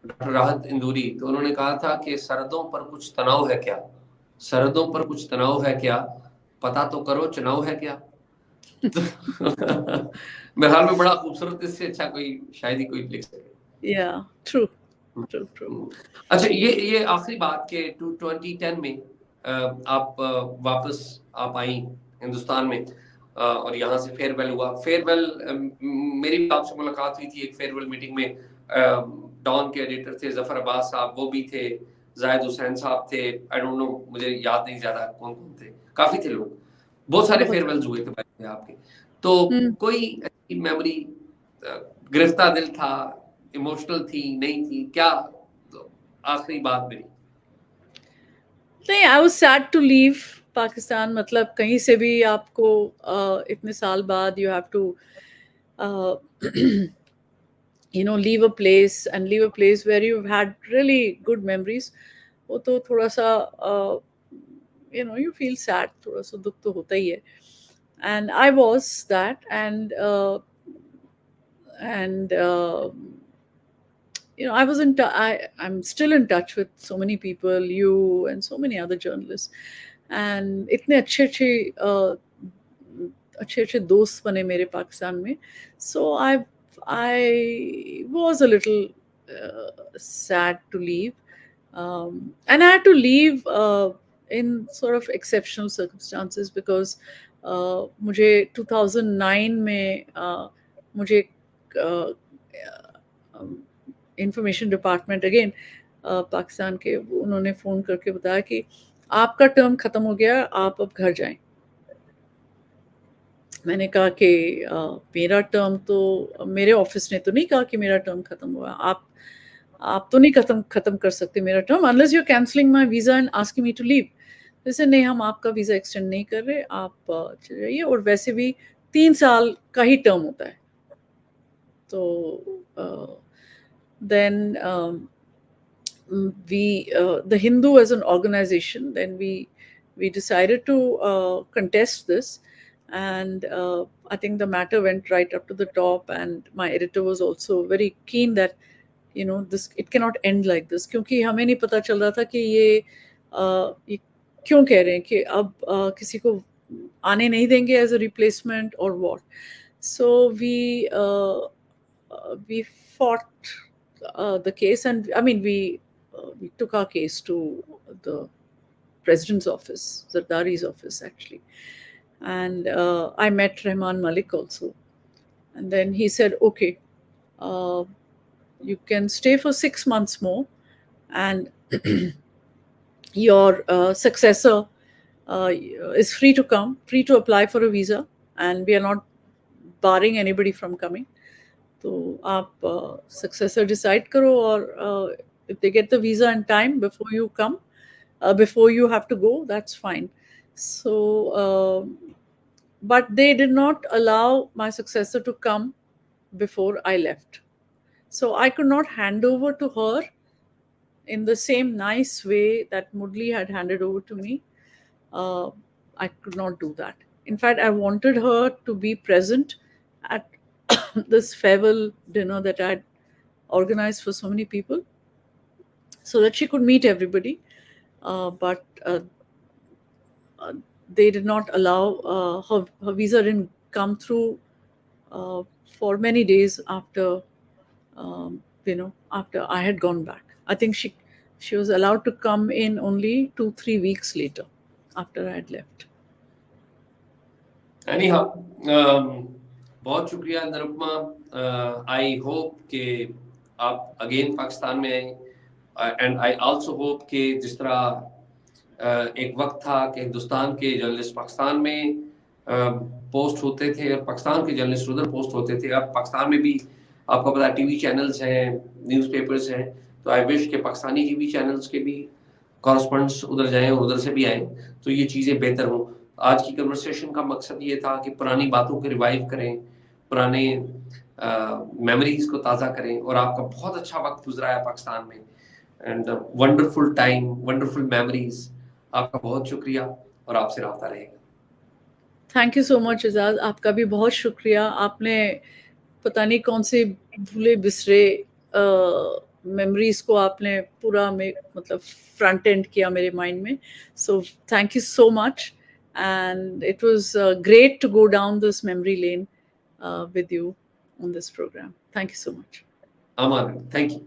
डॉक्टर राहत इंदौरी. तो उन्होंने कहा था कि सरहदों पर कुछ तनाव है क्या, सरहदों पर कुछ तनाव है क्या, पता तो करो चुनाव है क्या. मेरे हाल में बड़ा खूबसूरत, इससे अच्छा कोई शायद ही कोई लिख सके. Yeah, true. अच्छा, ये आखिरी बात के 2010 में आप वापस आप आई हिंदुस्तान में, और यहाँ से फेयरवेल हुआ. फेयरवेल, मेरी आपसे मुलाकात हुई थी एक फेयरवेल मीटिंग में. डॉन के एडिटर थे जफर अब्बास साहब, वो भी थे, जायद हुसैन साहब थे, आई डोंट नो, मुझे याद नहीं ज्यादा कौन कौन थे, काफी थे लोग. बहुत सारे फेयरवेल्स हुए थे पहले आपके. तो कोई ऐसी मेमोरी गिरफ्ता दिल था, इमोशनल थी, नहीं थी क्या? आखिरी बात मेरी. नहीं, I was sad to leave Pakistan. मतलब कहीं से भी आपको इतने साल बाद you have to uh, leave a place where you've had really good memories. वो तो थोड़ा सा you feel sad, थोड़ा सा दुख तो होता ही है. And I was that, and I was I'm still in touch with so many people, you and so many other journalists, and इतने अच्छे दोस्त बने मेरे पाकिस्तान में. So I was a little sad to leave, and I had to leave in sort of exceptional circumstances, because मुझे 2009 में मुझे information department again Pakistan के, उन्होंने फ़ोन करके बताया कि आपका टर्म ख़त्म हो गया, आप अब घर जाएं. मैंने कहा कि मेरा टर्म तो, मेरे ऑफिस ने तो नहीं कहा कि मेरा टर्म ख़त्म हुआ. आप तो नहीं ख़त्म कर सकते मेरा term, unless you are cancelling my visa and asking me to leave. जैसे नहीं, हम आपका वीज़ा एक्सटेंड नहीं कर रहे, आप चले जाइए, और वैसे भी 3 साल का ही टर्म होता है. तो then the Hindu as an organization, then we decided to contest this, and I think the matter went right up to the top, and my editor was also very keen that this, it cannot end like this, क्योंकि हमें नहीं पता चल रहा था कि ये क्यों कह रहे हैं कि अब किसी को आने नहीं देंगे as a replacement or what. So we fought the case, and I mean we took our case to the president's office, Zardari's office actually, and I met Rahman Malik also, and then he said, okay, you can stay for 6 months more, and your successor is free to apply for a visa, and we are not barring anybody from coming. तो आप successor decide करो, और if they get the visa in time before you come, before you have to go, that's fine. So but they did not allow my successor to come before I left. So I could not hand over to her in the same nice way that Mudli had handed over to me. I could not do that. In fact, I wanted her to be present at this farewell dinner that I had organized for so many people, so that she could meet everybody. But they did not allow, her visa didn't come through for many days after, after I had gone back. I think she was allowed to come in only 2-3 weeks later after I had left. Anyhow, बहुत शुक्रिया Nirupama. I hope कि आप again Pakistan में आए, and I also hope कि जिस तरह एक वक्त था कि हिंदुस्तान के जर्नलिस्ट पाकिस्तान में पोस्ट होते थे और पाकिस्तान के जर्नलिस्ट उधर पोस्ट होते थे, अब पाकिस्तान में भी आपको पता है टीवी चैनल्स हैं, न्यूज़पेपर्स हैं, तो आई विश के पाकिस्तानी टीवी चैनल्स के भी कॉरेस्पॉन्डेंट्स उधर जाएं और उधर से भी आएँ, तो ये चीज़ें बेहतर हों. आज की कन्वर्सेशन का मकसद ये था कि पुरानी बातों को रिवाइव करें, पुराने मेमोरीज को ताज़ा करें, और आपका बहुत अच्छा वक्त गुजरा है पाकिस्तान में, and wonderful time, wonderful memories. आपका बहुत शुक्रिया, और आपसे रब्ता रहेगा. Thank you so much Ejaz, आपका भी बहुत शुक्रिया. आपने पता नहीं कौन से भूले बिसरे मेमोरीज को आपने पूरा में मतलब फ्रंट एंड किया मेरे माइंड में. So thank you so much, and it was great to go down this memory lane with you on this program. Thank you so much. Aman, thank you.